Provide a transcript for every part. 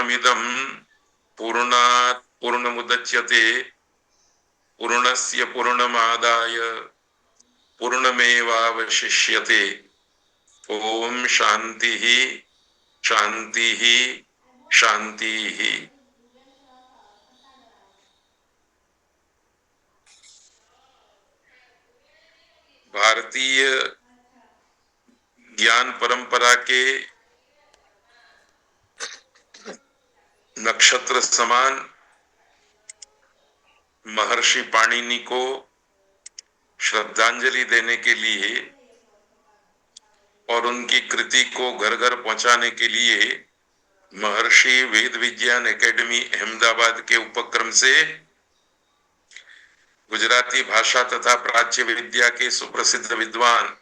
पूर्णमिदं पूर्णात् पूर्णमुदच्यते पूर्णस्य पूर्णमादाय पूर्णमेवावशिष्यते। ओम शांति ही शांति ही शांति ही। भारतीय ज्ञान परंपरा के नक्षत्र समान महर्षि पाणिनि को श्रद्धांजलि देने के लिए और उनकी कृति को घर घर पहुंचाने के लिए महर्षि वेद विज्ञान एकेडमी अहमदाबाद के उपक्रम से गुजराती भाषा तथा प्राच्य विद्या के सुप्रसिद्ध विद्वान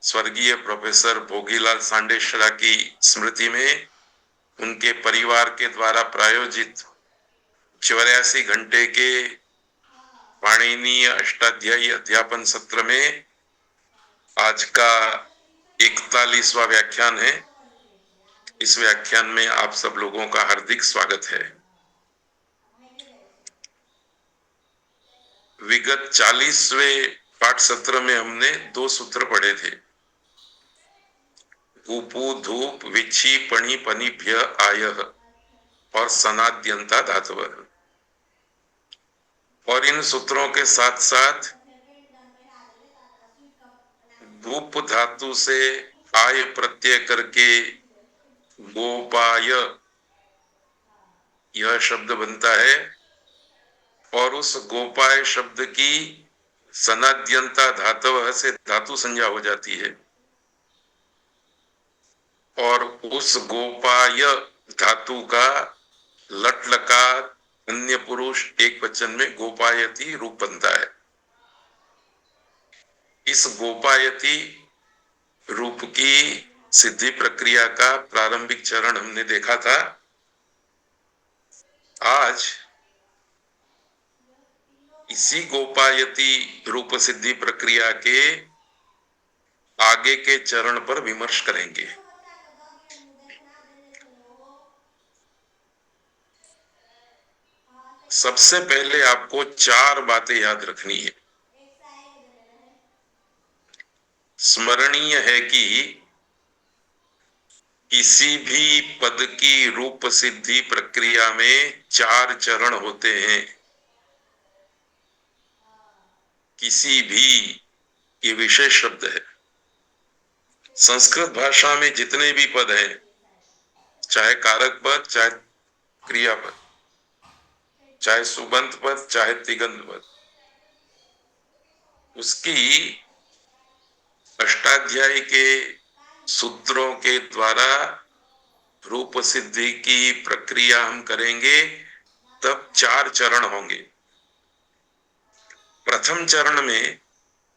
स्वर्गीय प्रोफेसर भोगीलाल सांडेसरा की स्मृति में उनके परिवार के द्वारा प्रायोजित 84 घंटे के पाणिनीय अष्टाध्यायी अध्यापन सत्र में आज का 41वां व्याख्यान है। इस व्याख्यान में आप सब लोगों का हार्दिक स्वागत है। विगत 40वें पाठ सत्र में हमने 2 सूत्र पढ़े थे, उपू धूप विच्छी पणि पनिभ्य आयः और सनाद्यंता धातव। और इन सूत्रों के साथ साथ धूप धातु से आय प्रत्यय करके गोपाय यह शब्द बनता है और उस गोपाय शब्द की सनाद्यंता धातव से धातु संज्ञा हो जाती है और उस गोपाय धातु का लट लकार अन्य पुरुष एक वचन में गोपायती रूप बनता है। इस गोपायती रूप की सिद्धि प्रक्रिया का प्रारंभिक चरण हमने देखा था। आज इसी गोपायती रूप सिद्धि प्रक्रिया के आगे के चरण पर विमर्श करेंगे। सबसे पहले आपको 4 बातें याद रखनी है। स्मरणीय है कि किसी भी पद की रूप सिद्धि प्रक्रिया में 4 चरण होते हैं। किसी भी, ये विशेष शब्द है। संस्कृत भाषा में जितने भी पद हैं, चाहे कारक पद, चाहे क्रियापद, चाहे सुबंत पद, चाहे तिगंत पद, उसकी अष्टाध्यायी के सूत्रों के द्वारा रूप सिद्धि की प्रक्रिया हम करेंगे, तब 4 चरण होंगे। प्रथम चरण में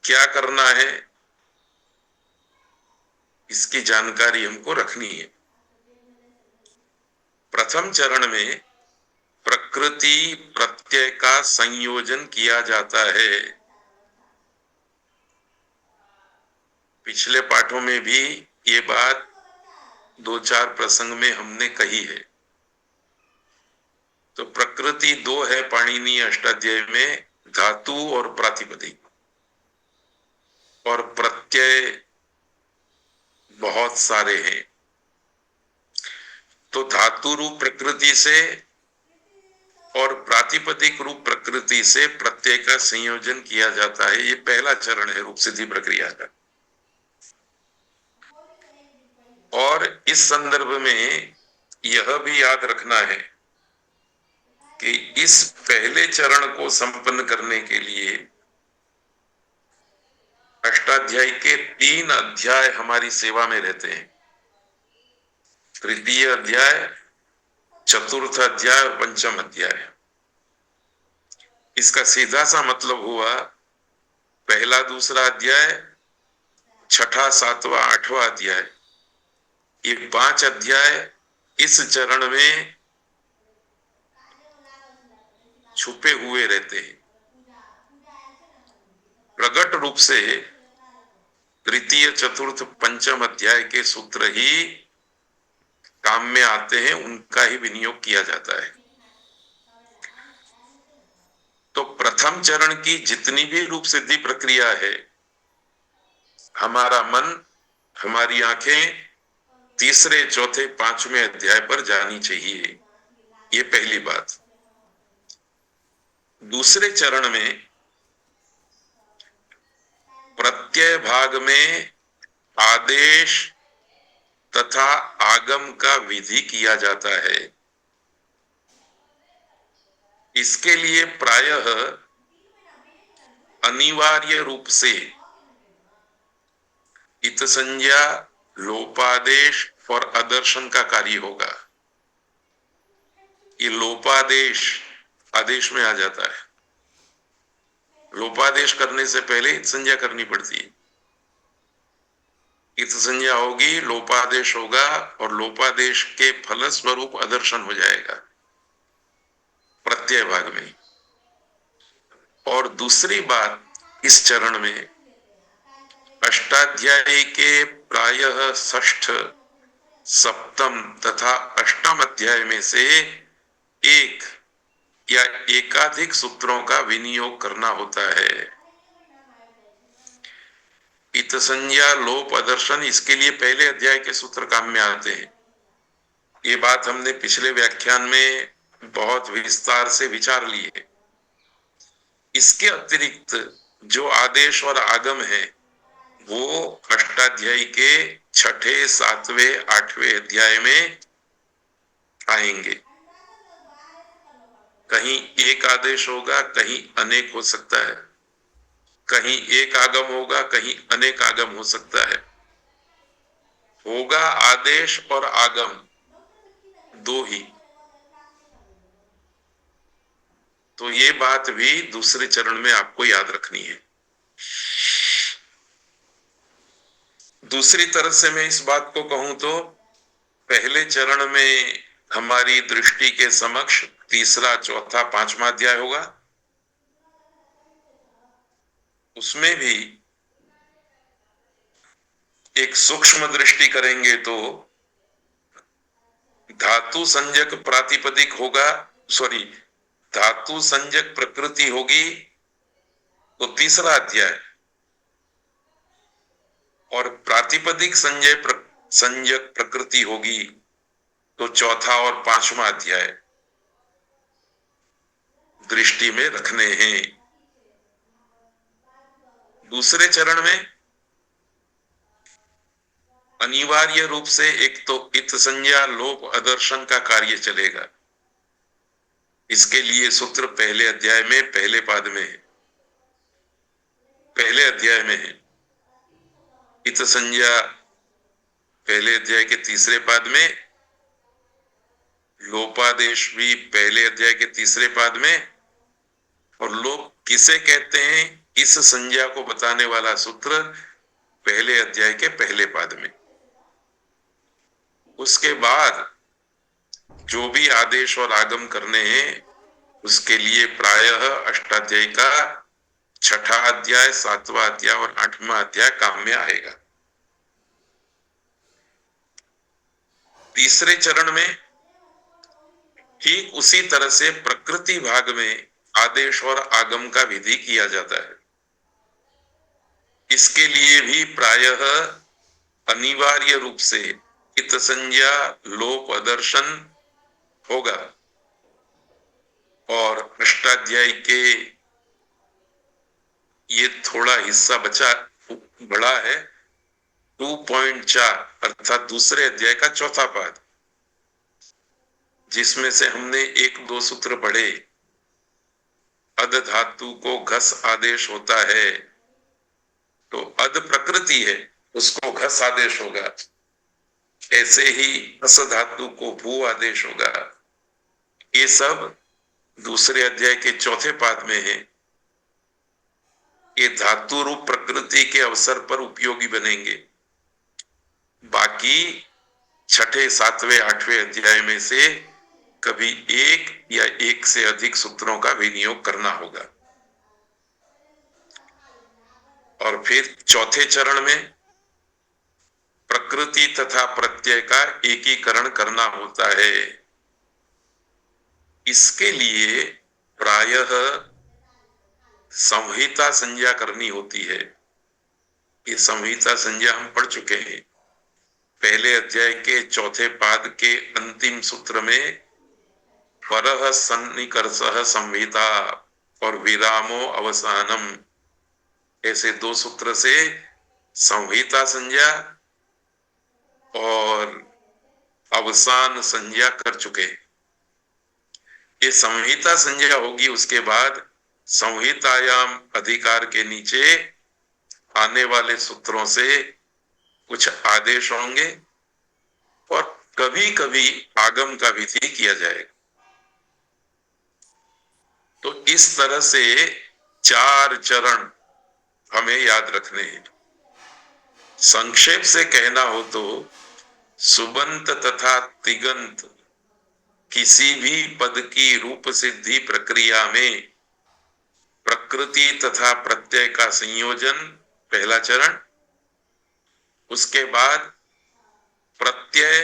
क्या करना है, इसकी जानकारी हमको रखनी है। प्रथम चरण में प्रकृति प्रत्यय का संयोजन किया जाता है। पिछले पाठों में भी ये बात 2-4 प्रसंग में हमने कही है। तो प्रकृति 2 है पाणिनीय अष्टाध्यायी में, धातु और प्रातिपदिक, और प्रत्यय बहुत सारे हैं। तो धातु रूप प्रकृति से और प्रातिपदिक रूप प्रकृति से प्रत्यय का संयोजन किया जाता है। ये पहला चरण है रूप सिद्धि प्रक्रिया का। और इस संदर्भ में यह भी याद रखना है कि इस पहले चरण को संपन्न करने के लिए अष्टाध्यायी के 3 अध्याय हमारी सेवा में रहते हैं। तृतीय अध्याय, चतुर्थ अध्याय और पंचम अध्याय। इसका सीधा सा मतलब हुआ पहला, दूसरा अध्याय, छठा, सातवां, आठवां अध्याय। ये 5 अध्याय इस चरण में छुपे हुए रहते हैं। प्रकट रूप से तृतीय, चतुर्थ, पंचम अध्याय के सूत्र ही काम में आते हैं उनका ही विनियोग किया जाता है। तो प्रथम चरण की जितनी भी रूप सिद्धि प्रक्रिया है, हमारा मन, हमारी आंखें तीसरे, चौथे, पांचवें अध्याय पर जानी चाहिए। ये पहली बात। दूसरे चरण में प्रत्यय भाग में आदेश तथा आगम का विधि किया जाता है। इसके लिए प्रायः अनिवार्य रूप से इत संज्ञा, लोपादेश और अदर्शन का कार्य होगा। ये लोपादेश आदेश में आ जाता है। लोपादेश करने से पहले इत संज्ञा करनी पड़ती है। इत संज्ञा होगी, लोपादेश होगा और लोपादेश के फल स्वरूप अदर्शन हो जाएगा प्रत्यय भाग में। और दूसरी बात, इस चरण में अष्टाध्यायी के प्रायः षष्ठ, सप्तम तथा अष्टम अध्याय में से एक या एकाधिक सूत्रों का विनियोग करना होता है। इत संज्ञा, लोप, अदर्शन, इसके लिए पहले अध्याय के सूत्र काम में आते हैं। ये बात हमने पिछले व्याख्यान में बहुत विस्तार से विचार ली है। इसके अतिरिक्त जो आदेश और आगम है वो अष्टाध्यायी के छठे, सातवें, आठवें अध्याय में आएंगे। कहीं एक आदेश होगा, कहीं अनेक हो सकता है, कहीं एक आगम होगा, कहीं अनेक आगम हो सकता है। होगा आदेश और आगम दो ही। तो ये बात भी दूसरे चरण में आपको याद रखनी है। दूसरी तरह से मैं इस बात को कहूं तो पहले चरण में हमारी दृष्टि के समक्ष तीसरा, चौथा, पांचवा अध्याय होगा। उसमें भी एक सूक्ष्म दृष्टि करेंगे तो धातु संज्ञक प्रातिपदिक होगा, सॉरी, धातु संज्ञक प्रकृति होगी तो तीसरा अध्याय, और प्रातिपदिक संज्ञक प्रकृति होगी तो चौथा और पांचवा अध्याय दृष्टि में रखने हैं। दूसरे चरण में अनिवार्य रूप से एक तो इत संज्ञा, लोप, अदर्शन का कार्य चलेगा। इसके लिए सूत्र पहले अध्याय में पहले पाद में है, पहले अध्याय में है। इत संज्ञा पहले अध्याय के तीसरे पाद में, लोपादेश भी पहले अध्याय के तीसरे पाद में, और लोप किसे कहते हैं इस संज्ञा को बताने वाला सूत्र पहले अध्याय के पहले पाद में। उसके बाद जो भी आदेश और आगम करने हैं उसके लिए प्रायः अष्टाध्यायी का छठा अध्याय, सातवां अध्याय और आठवां अध्याय काम में आएगा। तीसरे चरण में ठीक उसी तरह से प्रकृति भाग में आदेश और आगम का विधि किया जाता है। इसके लिए भी प्रायः अनिवार्य रूप से इत संज्ञा, लोप, अदर्शन होगा। और अष्टाध्यायी के ये थोड़ा हिस्सा बचा बड़ा है, 2.4 अर्थात दूसरे अध्याय का चौथा पाद, जिसमें से हमने एक दो सूत्र पढ़े। अद धातु को घस आदेश होता है तो अद प्रकृति है, उसको घस आदेश होगा। ऐसे ही अस धातु को भू आदेश होगा। ये सब दूसरे अध्याय के चौथे पाद में है। ये धातु रूप प्रकृति के अवसर पर उपयोगी बनेंगे। बाकी छठे, सातवें, आठवें अध्याय में से कभी एक या एक से अधिक सूत्रों का विनियोग करना होगा। और फिर चौथे चरण में प्रकृति तथा प्रत्यय का एकीकरण करना होता है। इसके लिए प्रायः संहिता संज्ञा करनी होती है। ये संहिता संज्ञा हम पढ़ चुके हैं पहले अध्याय के चौथे पाद के अंतिम सूत्र में। परः सन्निकर्षः संहिता और विरामो अवसानम, ऐसे दो सूत्र से संहिता संज्ञा और अवसान संज्ञा कर चुके। ये संहिता संज्ञा होगी, उसके बाद संहितायाम अधिकार के नीचे आने वाले सूत्रों से कुछ आदेश होंगे और कभी कभी आगम का विधि किया जाएगा। तो इस तरह से 4 चरण हमें याद रखने हैं। संक्षेप से कहना हो तो सुबंत तथा तिगंत किसी भी पद की रूप सिद्धि प्रक्रिया में प्रकृति तथा प्रत्यय का संयोजन पहला चरण, उसके बाद प्रत्यय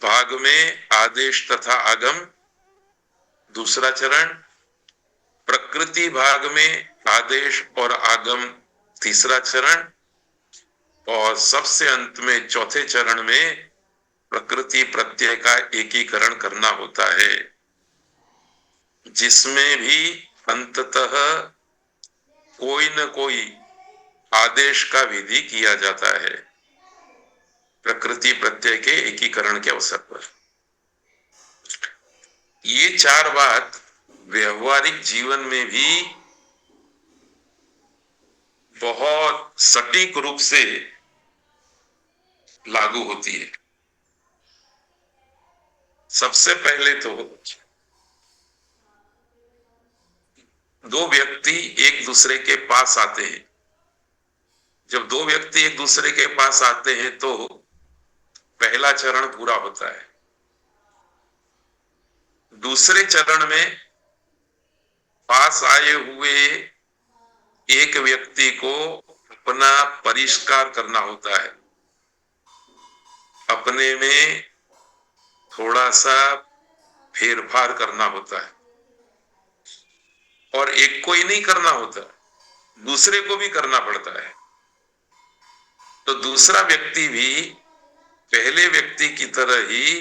भाग में आदेश तथा आगम दूसरा चरण, प्रकृति भाग में आदेश और आगम तीसरा चरण, और सबसे अंत में चौथे चरण में प्रकृति प्रत्यय का एकीकरण करना होता है, जिसमें भी अंततः कोई न कोई आदेश का विधि किया जाता है प्रकृति प्रत्यय के एकीकरण के अवसर पर। ये 4 बात व्यवहारिक जीवन में भी बहुत सटीक रूप से लागू होती है। सबसे पहले तो दो व्यक्ति एक दूसरे के पास आते हैं। जब दो व्यक्ति एक दूसरे के पास आते हैं तो पहला चरण पूरा होता है। दूसरे चरण में पास आए हुए एक व्यक्ति को अपना परिष्कार करना होता है, अपने में थोड़ा सा फेरफार करना होता है, और एक को ही नहीं करना होता, दूसरे को भी करना पड़ता है। तो दूसरा व्यक्ति भी पहले व्यक्ति की तरह ही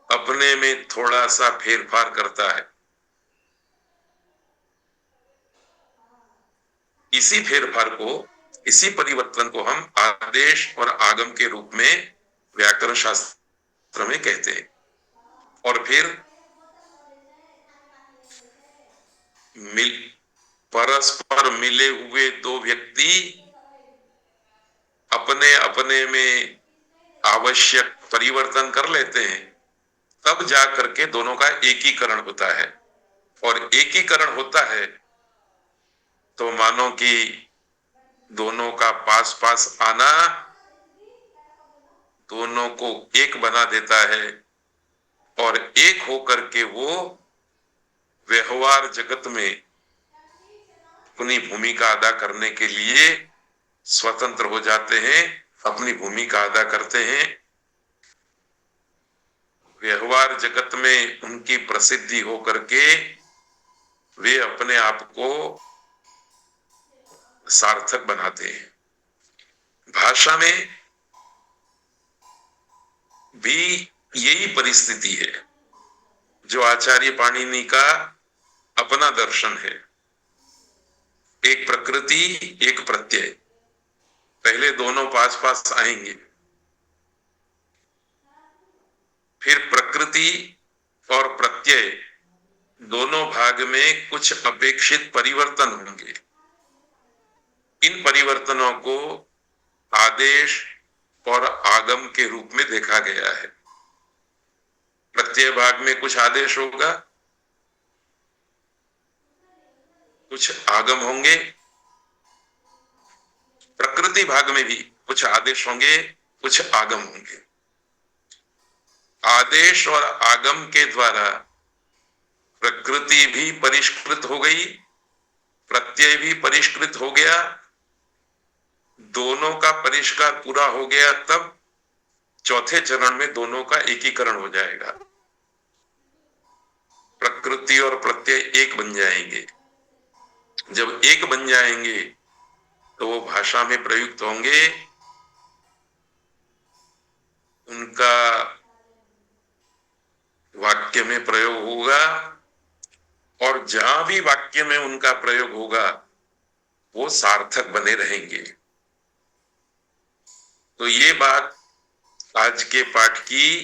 अपने में थोड़ा सा फेरफार करता है। इसी फेरफार को, इसी परिवर्तन को हम आदेश और आगम के रूप में व्याकरण शास्त्र में कहते हैं। और फिर परस्पर मिले हुए दो व्यक्ति अपने अपने में आवश्यक परिवर्तन कर लेते हैं, तब जा करके दोनों का एकीकरण होता है। और एकीकरण होता है तो मानो कि दोनों का पास पास आना दोनों को एक बना देता है, और एक होकर के वो व्यवहार जगत में अपनी भूमिका अदा करने के लिए स्वतंत्र हो जाते हैं, अपनी भूमिका अदा करते हैं। व्यवहार जगत में उनकी प्रसिद्धि हो करके वे अपने आप को सार्थक बनाते हैं। भाषा में भी यही परिस्थिति है, जो आचार्य पाणिनि का अपना दर्शन है। एक प्रकृति एक प्रत्यय, पहले दोनों पास पास आएंगे, फिर प्रकृति और प्रत्यय दोनों भाग में कुछ अपेक्षित परिवर्तन होंगे। इन परिवर्तनों को आदेश और आगम के रूप में देखा गया है। प्रत्यय भाग में कुछ आदेश होगा, कुछ आगम होंगे। प्रकृति भाग में भी कुछ आदेश होंगे, कुछ आगम होंगे। आदेश और आगम के द्वारा प्रकृति भी परिष्कृत हो गई, प्रत्यय भी परिष्कृत हो गया, दोनों का परिष्कार पूरा हो गया तब चौथे चरण में दोनों का एकीकरण हो जाएगा, प्रकृति और प्रत्यय एक बन जाएंगे। जब एक बन जाएंगे तो वो भाषा में प्रयुक्त होंगे, उनका वाक्य में प्रयोग होगा, और जहां भी वाक्य में उनका प्रयोग होगा वो सार्थक बने रहेंगे। तो ये बात आज के पाठ की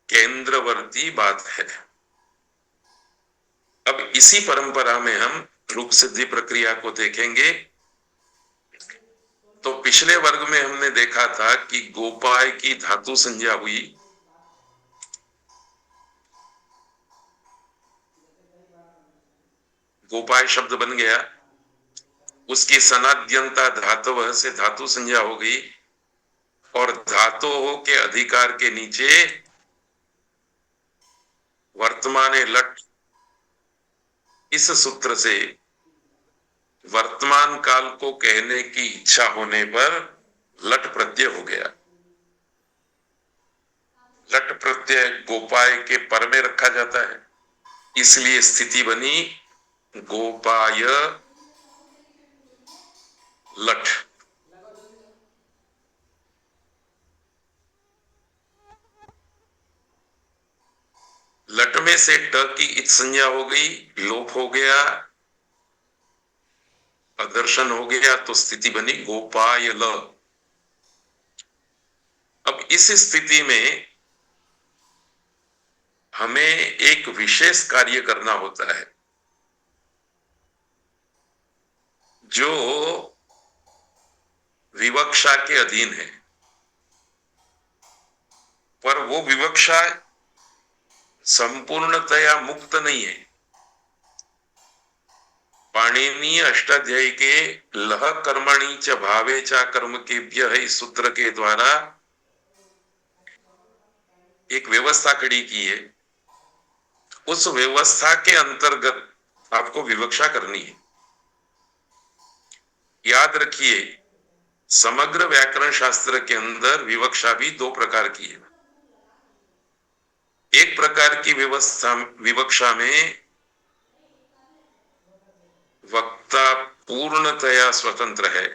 केंद्रवर्ती बात है। अब इसी परंपरा में हम रूप सिद्धि प्रक्रिया को देखेंगे। तो पिछले वर्ग में हमने देखा था कि गोपाय की धातु संज्ञा हुई, गोपाय शब्द बन गया, उसकी सनाद्यंता धातुवः से धातु संज्ञा हो गई, और धातु के अधिकार के नीचे वर्तमाने लट, इस सूत्र से वर्तमान काल को कहने की इच्छा होने पर लट प्रत्यय हो गया। लट प्रत्यय गोपाय के पर में रखा जाता है, इसलिए स्थिति बनी गोपाय लट। लट में से ट की इत संज्ञा हो गई, लोप हो गया, अदर्शन हो गया, तो स्थिति बनी गोपाय ल। अब इस स्थिति में हमें एक विशेष कार्य करना होता है, जो विवक्षा के अधीन है, पर वो विवक्षा संपूर्णतया मुक्त नहीं है। पाणिनीय अष्टाध्यायी के लह कर्मणि च भावे च कर्म केभ्य है, इस सूत्र के द्वारा एक व्यवस्था खड़ी की है। उस व्यवस्था के अंतर्गत आपको विवक्षा करनी है। याद रखिए, समग्र व्याकरण शास्त्र के अंदर विवक्षा भी दो प्रकार की है। एक प्रकार की विवक्षा में वक्ता पूर्णतया स्वतंत्र है,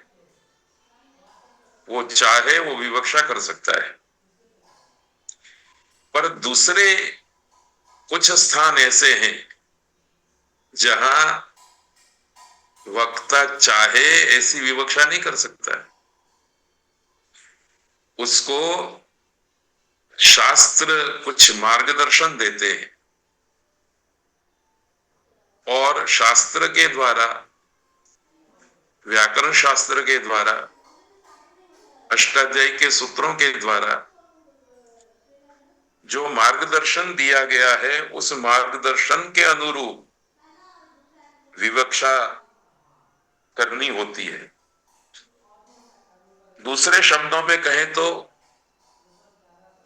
वो चाहे वो विवक्षा कर सकता है। पर दूसरे कुछ स्थान ऐसे हैं जहां वक्ता चाहे ऐसी विवक्षा नहीं कर सकता है, उसको शास्त्र कुछ मार्गदर्शन देते हैं, और शास्त्र के द्वारा, व्याकरण शास्त्र के द्वारा, अष्टाध्यायी के सूत्रों के द्वारा जो मार्गदर्शन दिया गया है, उस मार्गदर्शन के अनुरूप विवक्षा करनी होती है। दूसरे शब्दों में कहें तो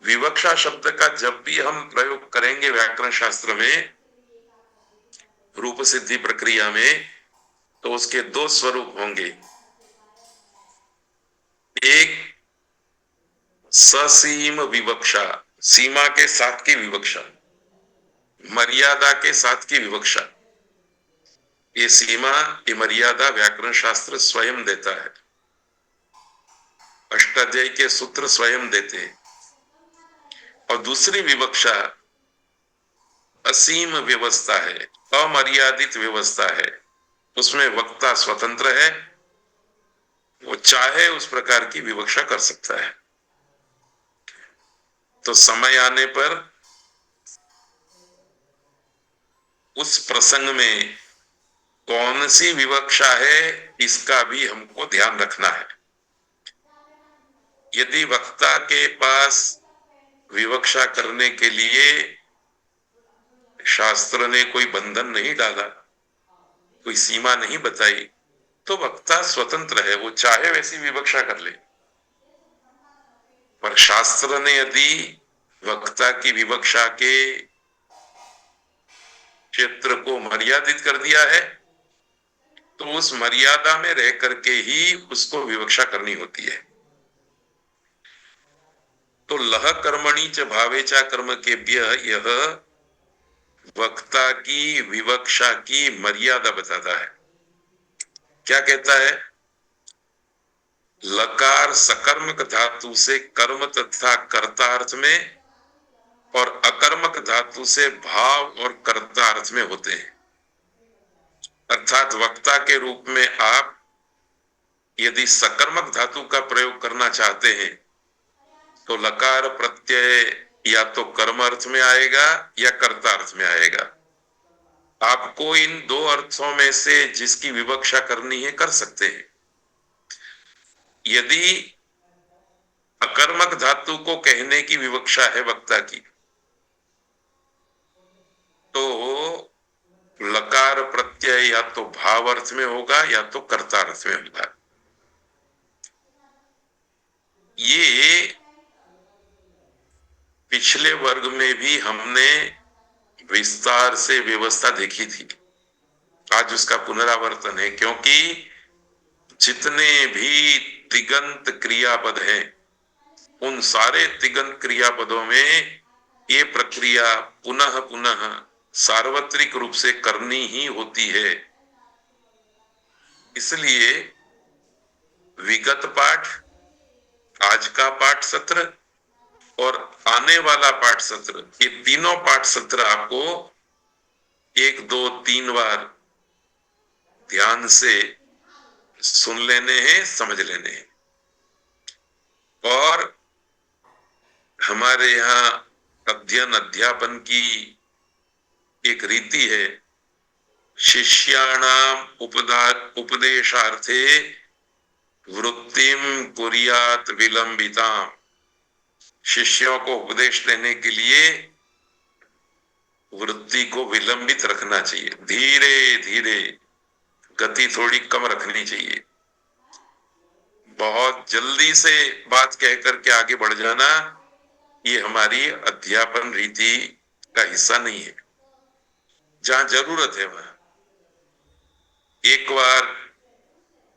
विवक्षा शब्द का जब भी हम प्रयोग करेंगे व्याकरण शास्त्र में, रूप सिद्धि प्रक्रिया में, तो उसके दो स्वरूप होंगे। एक ससीम विवक्षा, सीमा के साथ की विवक्षा, मर्यादा के साथ की विवक्षा। ये सीमा, ये मर्यादा व्याकरण शास्त्र स्वयं देता है, अष्टाध्यायी के सूत्र स्वयं देते हैं। और दूसरी विवक्षा असीम व्यवस्था है, अमर्यादित व्यवस्था है, उसमें वक्ता स्वतंत्र है, वो चाहे उस प्रकार की विवक्षा कर सकता है। तो समय आने पर उस प्रसंग में कौन सी विवक्षा है, इसका भी हमको ध्यान रखना है। यदि वक्ता के पास विवक्षा करने के लिए शास्त्र ने कोई बंधन नहीं डाला, कोई सीमा नहीं बताई, तो वक्ता स्वतंत्र है, वो चाहे वैसी विवक्षा कर ले। पर शास्त्र ने यदि वक्ता की विवक्षा के क्षेत्र को मर्यादित कर दिया है, तो उस मर्यादा में रह करके ही उसको विवक्षा करनी होती है। तो लह कर्मणि च भावे चा कर्म केभ्य, यह वक्ता की विवक्षा की मर्यादा बताता है। क्या कहता है? लकार सकर्मक धातु से कर्म तथा कर्तार्थ में और अकर्मक धातु से भाव और कर्तार्थ में होते हैं। अर्थात वक्ता के रूप में आप यदि सकर्मक धातु का प्रयोग करना चाहते हैं तो लकार प्रत्यय या तो कर्म अर्थ में आएगा या कर्तार्थ में आएगा। आपको इन दो अर्थों में से जिसकी विवक्षा करनी है कर सकते हैं। यदि अकर्मक धातु को कहने की विवक्षा है वक्ता की, तो लकार प्रत्यय या तो भाव अर्थ में होगा या तो कर्तार्थ में होगा। ये पिछले वर्ग में भी हमने विस्तार से व्यवस्था देखी थी। आज उसका पुनरावर्तन है, क्योंकि जितने भी तिगंत क्रियापद हैं उन सारे तिगंत क्रियापदों में ये प्रक्रिया पुनः पुनः सार्वत्रिक रूप से करनी ही होती है। इसलिए विगत पाठ, आज का पाठ सत्र और आने वाला पाठ सत्र, ये तीनों पाठ सत्र आपको 1, 2, 3 बार ध्यान से सुन लेने हैं, समझ लेने हैं। और हमारे यहाँ अध्ययन अध्यापन की एक रीति है, शिष्याणाम उपदेशार्थे वृत्तिम कुर्यात विलंबिताम। शिष्यों को उपदेश देने के लिए वृत्ति को विलंबित रखना चाहिए, धीरे धीरे, गति थोड़ी कम रखनी चाहिए। बहुत जल्दी से बात कह करके आगे बढ़ जाना, ये हमारी अध्यापन रीति का हिस्सा नहीं है। जहां जरूरत है वहां एक बार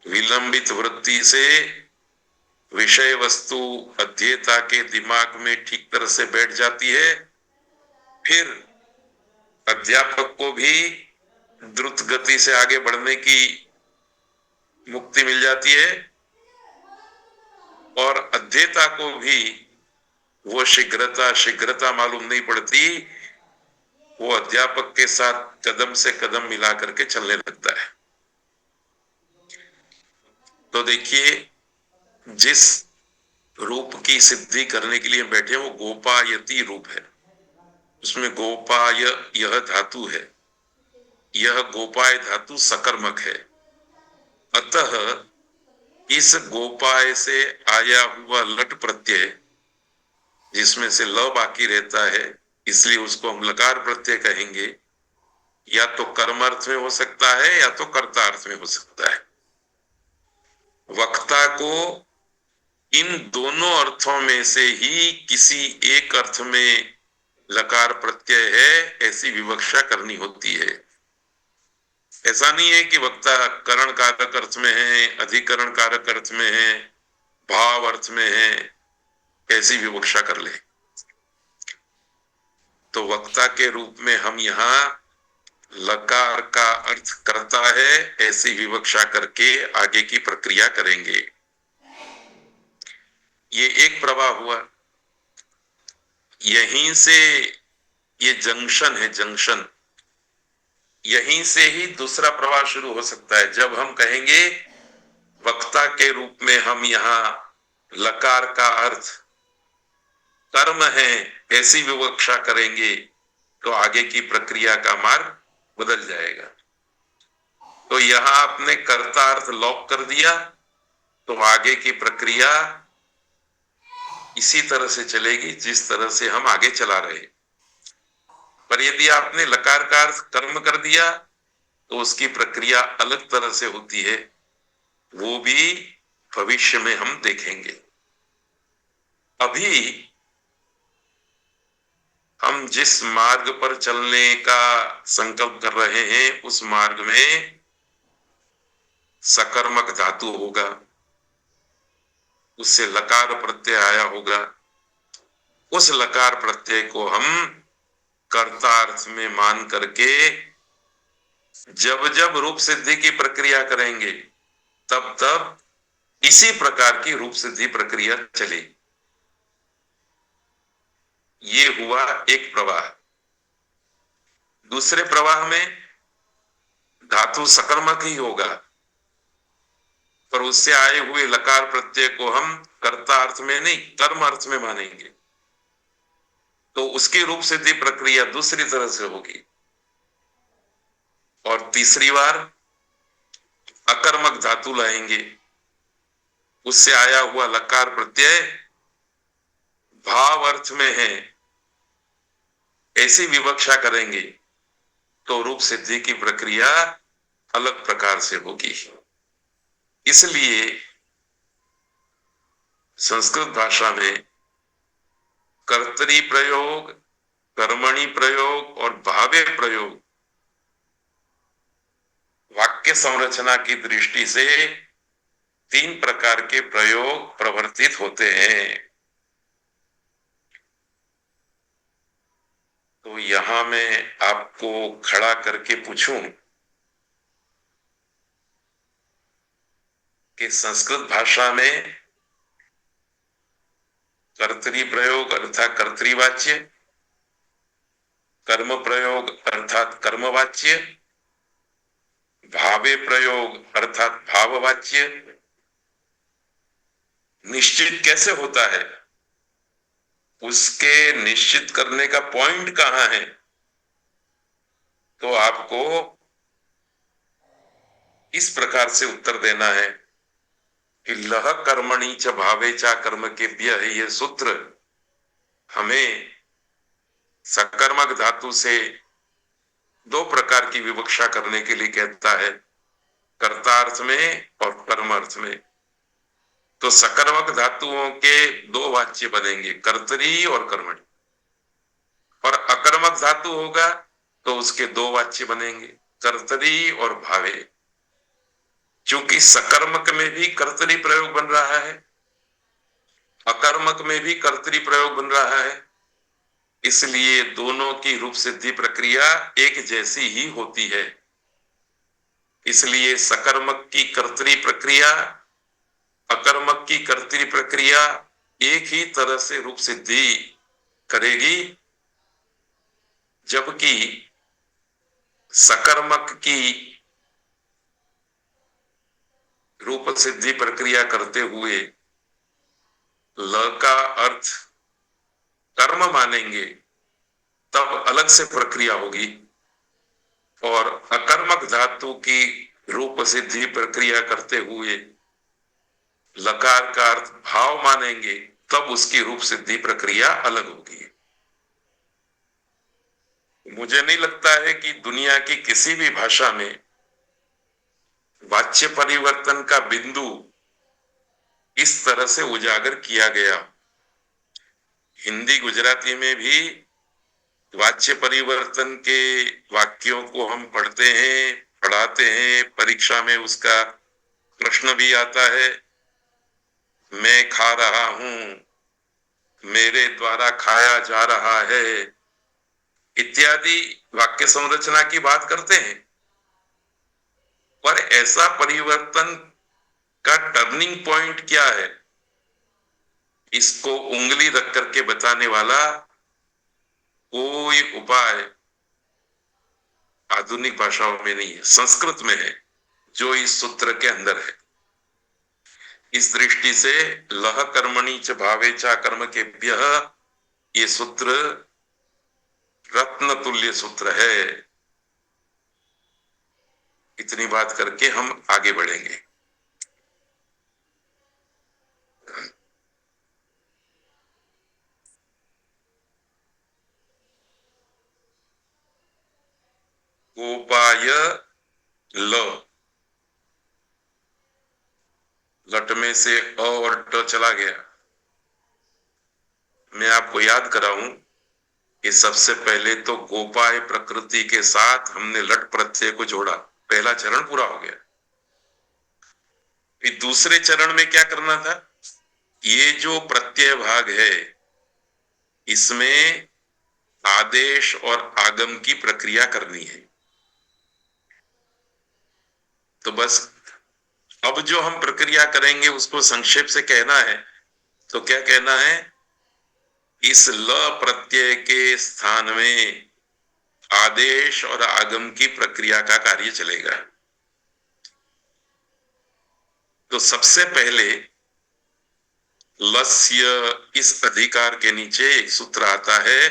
विलंबित वृत्ति से विषय वस्तु अध्येता के दिमाग में ठीक तरह से बैठ जाती है, फिर अध्यापक को भी द्रुत गति से आगे बढ़ने की मुक्ति मिल जाती है और अध्येता को भी वो शीघ्रता मालूम नहीं पड़ती। वो अध्यापक के साथ कदम से कदम मिला करके चलने लगता है। तो देखिए, जिस रूप की सिद्धि करने के लिए बैठे वो गोपायती रूप है। उसमें गोपाय यह धातु है, यह गोपाय धातु सकर्मक है। अतः इस गोपाय से आया हुआ लट प्रत्यय जिसमें से ल बाकी रहता है, इसलिए उसको हम लकार प्रत्यय कहेंगे। या तो कर्म अर्थ में हो सकता है या तो कर्ता अर्थ में हो सकता है। वक्ता को इन दोनों अर्थों में से ही किसी एक अर्थ में लकार प्रत्यय है ऐसी विवक्षा करनी होती है। ऐसा नहीं है कि वक्ता करण कारक अर्थ में है, अधिकरण कारक अर्थ में है, भाव अर्थ में है, ऐसी विवक्षा कर ले। तो वक्ता के रूप में हम यहाँ लकार का अर्थ करता है ऐसी विवक्षा करके आगे की प्रक्रिया करेंगे। ये एक प्रवाह हुआ। यहीं से ये जंक्शन है, जंक्शन, यहीं से ही दूसरा प्रवाह शुरू हो सकता है। जब हम कहेंगे वक्ता के रूप में हम यहाँ लकार का अर्थ कर्म है ऐसी विवक्षा करेंगे तो आगे की प्रक्रिया का मार्ग बदल जाएगा। तो यहां आपने कर्ता अर्थ लॉक कर दिया तो आगे की प्रक्रिया इसी तरह से चलेगी जिस तरह से हम आगे चला रहे। पर यदि आपने लकार का अर्थ कर्म कर दिया तो उसकी प्रक्रिया अलग तरह से होती है, वो भी भविष्य में हम देखेंगे। अभी हम जिस मार्ग पर चलने का संकल्प कर रहे हैं उस मार्ग में सकर्मक धातु होगा, उससे लकार प्रत्यय आया होगा। उस लकार प्रत्यय को हम कर्ता अर्थ में मान करके जब जब रूप सिद्धि की प्रक्रिया करेंगे तब तब इसी प्रकार की रूप सिद्धि प्रक्रिया चले। ये हुआ एक प्रवाह। दूसरे प्रवाह में धातु सकर्मक ही होगा, पर उससे आए हुए लकार प्रत्यय को हम कर्ता अर्थ में नहीं कर्म अर्थ में मानेंगे, तो उसकी रूप सिद्धि प्रक्रिया दूसरी तरह से होगी। और तीसरी बार अकर्मक धातु लाएंगे, उससे आया हुआ लकार प्रत्यय भाव अर्थ में है, ऐसी विवक्षा करेंगे तो रूप सिद्धि की प्रक्रिया अलग प्रकार से होगी। इसलिए संस्कृत भाषा में कर्तरी प्रयोग, कर्मणि प्रयोग और भावे प्रयोग वाक्य संरचना की दृष्टि से तीन प्रकार के प्रयोग प्रवर्तित होते हैं। तो यहां मैं आपको खड़ा करके पूछूं कि संस्कृत भाषा में कर्तरी प्रयोग अर्थात कर्तृवाच्य, कर्म प्रयोग अर्थात कर्मवाच्य, भावे प्रयोग अर्थात भाववाच्य निश्चित कैसे होता है, उसके निश्चित करने का पॉइंट कहां है, तो आपको इस प्रकार से उत्तर देना है कि लह कर्मणि च भावे चा कर्म के व्यय, ये सूत्र हमें सकर्मक धातु से दो प्रकार की विवक्षा करने के लिए कहता है, कर्तार्थ में और कर्मार्थ में। तो सकर्मक धातुओं के दो वाच्य बनेंगे, कर्तरी और कर्मणि, और अकर्मक धातु होगा तो उसके दो वाच्य बनेंगे, कर्तरी और भावे। चूंकि सकर्मक में भी कर्तरी प्रयोग बन रहा है, अकर्मक में भी कर्तरी प्रयोग बन रहा है, इसलिए दोनों की रूप सिद्धि प्रक्रिया एक जैसी ही होती है। इसलिए सकर्मक की कर्तरी प्रक्रिया, अकर्मक की कर्तरी प्रक्रिया एक ही तरह से रूप सिद्धि करेगी, जबकि सकर्मक की रूप सिद्धि प्रक्रिया करते हुए ल का अर्थ कर्म मानेंगे तब अलग से प्रक्रिया होगी, और अकर्मक धातु की रूप सिद्धि प्रक्रिया करते हुए लकार का अर्थ भाव मानेंगे तब उसकी रूप सिद्धि प्रक्रिया अलग होगी। मुझे नहीं लगता है कि दुनिया की किसी भी भाषा में वाच्य परिवर्तन का बिंदु इस तरह से उजागर किया गया। हिंदी गुजराती में भी वाच्य परिवर्तन के वाक्यों को हम पढ़ते हैं, पढ़ाते हैं, परीक्षा में उसका प्रश्न भी आता है, मैं खा रहा हूं, मेरे द्वारा खाया जा रहा है, इत्यादि वाक्य संरचना की बात करते हैं। पर ऐसा परिवर्तन का टर्निंग पॉइंट क्या है, इसको उंगली रख करके बताने वाला कोई उपाय आधुनिक भाषाओं में नहीं है, संस्कृत में है, जो इस सूत्र के अंदर है। इस दृष्टि से लह कर्मणि च भावे चा कर्म के व्यय, ये सूत्र रत्न तुल्य सूत्र है। इतनी बात करके हम आगे बढ़ेंगे। गोपाय ल, लट में से अ और ट चला गया। मैं आपको याद कराऊं कि सबसे पहले तो गोपाय प्रकृति के साथ हमने लट प्रत्यय को जोड़ा, पहला चरण पूरा हो गया। फिर दूसरे चरण में क्या करना था, ये जो प्रत्यय भाग है इसमें आदेश और आगम की प्रक्रिया करनी है। तो बस अब जो हम प्रक्रिया करेंगे उसको संक्षेप से कहना है। तो क्या कहना है, इस ल प्रत्यय के स्थान में आदेश और आगम की प्रक्रिया का कार्य चलेगा। तो सबसे पहले लस्य इस अधिकार के नीचे एक सूत्र आता है,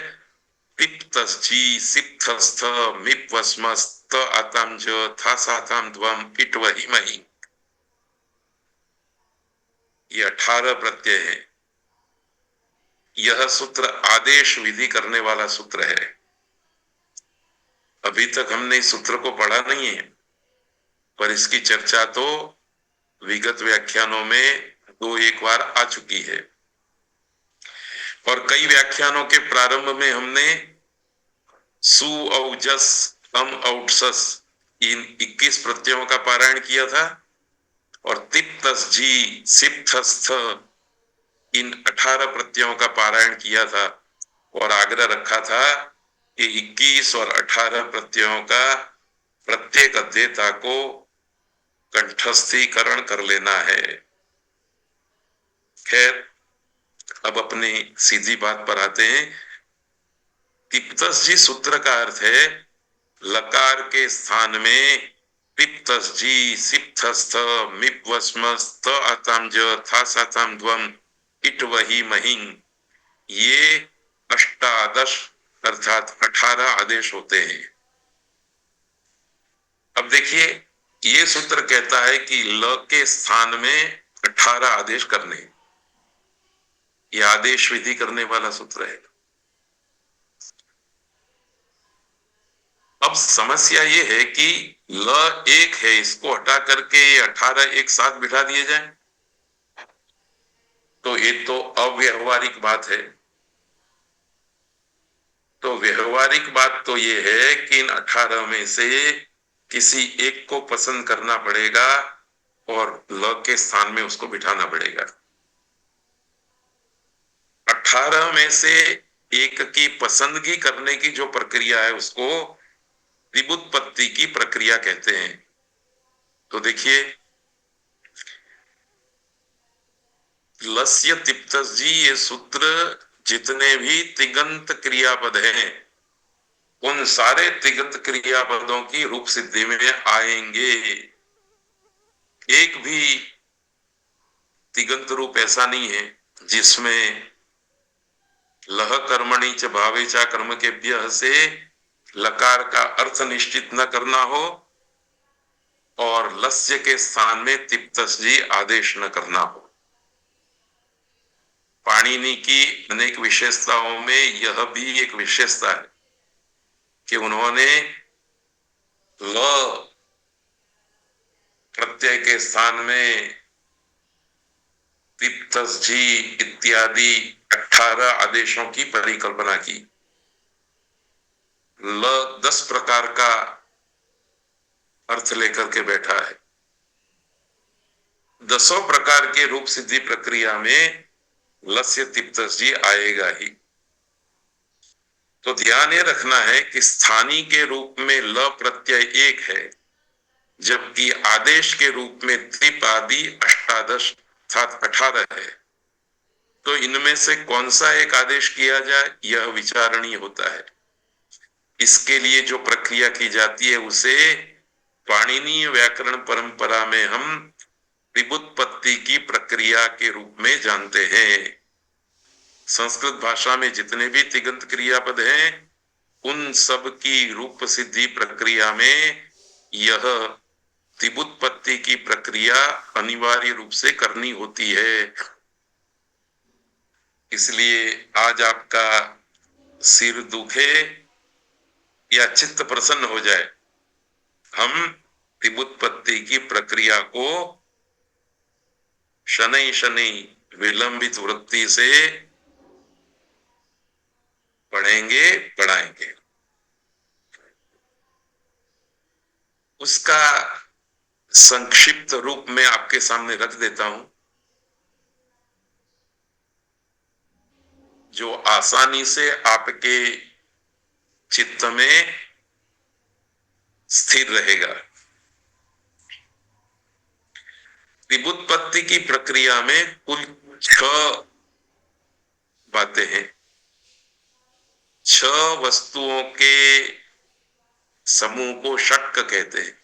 पिप्तस्जी सिप्तस्थ मिप्वस्मस्त आताम ज था साताम ध्वम इटवही मही। ये 18 प्रत्यय है। यह सूत्र आदेश विधि करने वाला सूत्र है। अभी तक हमने इस सूत्र को पढ़ा नहीं है, पर इसकी चर्चा तो विगत व्याख्यानों में 2-1 बार आ चुकी है। और कई व्याख्यानों के प्रारंभ में हमने सु औजस अम औटसस इन 21 प्रत्ययों का पारायण किया था, और तिप्तस जी सिप्तस्थ इन 18 प्रत्ययों का पारायण किया था, और आग्रह रखा था कि 21 और 18 प्रत्ययों का प्रत्येक अध्येता को कंठस्थीकरण कर लेना है। खैर, अब अपनी सीधी बात पर आते हैं। तिप्तस जी सूत्र का अर्थ है लकार के स्थान में पिप्तस जी सिप्तस्थ मिप्वस्मस्त आताम ज था साताम ध्वम इट वही महिंग, ये अष्टादश अर्थात 18 आदेश होते हैं। अब देखिए, ये सूत्र कहता है कि ल के स्थान में 18 आदेश करने, ये आदेश विधि करने वाला सूत्र है। अब समस्या ये है कि ल एक है, इसको हटा करके ये 18 एक साथ बिठा दिए जाए, तो ये तो अव्यवहारिक बात है। तो व्यवहारिक बात तो ये है कि इन 18 में से किसी एक को पसंद करना पड़ेगा और ल के स्थान में उसको बिठाना पड़ेगा। 18 में से एक की पसंदगी करने की जो प्रक्रिया है उसको विभुत्पत्ति की प्रक्रिया कहते हैं। तो देखिए, लस्य तिप्तस जी ये सूत्र जितने भी तिगंत क्रियापद हैं उन सारे तिगंत क्रियापदों की रूप सिद्धि में आएंगे। एक भी तिगंत रूप ऐसा नहीं है जिसमें लह कर्मणि च भावे चा कर्म के व्यय से लकार का अर्थ निश्चित न करना हो और लस्य के स्थान में तिप्तस जी आदेश न करना हो। पाणिनि की अनेक विशेषताओं में यह भी एक विशेषता है कि उन्होंने ल प्रत्यय के स्थान में तिप्तस जी इत्यादि 18 आदेशों की परिकल्पना की। ल 10 प्रकार का अर्थ लेकर के बैठा है। 10 प्रकार के रूप सिद्धि प्रक्रिया में लस्य तिप्तस जी आएगा ही। तो ध्यान ये रखना है कि स्थानीय के रूप में ल प्रत्यय एक है, जबकि आदेश के रूप में त्रिप आदि अष्टादश अर्थात 18 है। तो इनमें से कौन सा एक आदेश किया जाए यह विचारणीय होता है। इसके लिए जो प्रक्रिया की जाती है उसे पाणिनीय व्याकरण परंपरा में हम विभुत्पत्ति की प्रक्रिया के रूप में जानते हैं। संस्कृत भाषा में जितने भी तिगंत क्रियापद हैं उन सब की रूप सिद्धि प्रक्रिया में यह तिबुत्पत्ति की प्रक्रिया अनिवार्य रूप से करनी होती है। इसलिए आज आपका सिर दुखे या चित्त प्रसन्न हो जाए, हम तिबुत्पत्ति की प्रक्रिया को शनै शनै विलंबित वृत्ति से पढ़ेंगे पढ़ाएंगे। उसका संक्षिप्त रूप में आपके सामने रख देता हूं, जो आसानी से आपके चित्त में स्थिर रहेगा। त्रिबुत्पत्ति की प्रक्रिया में कुल 6 बातें हैं। 6 वस्तुओं के समूह को षट्क कहते हैं।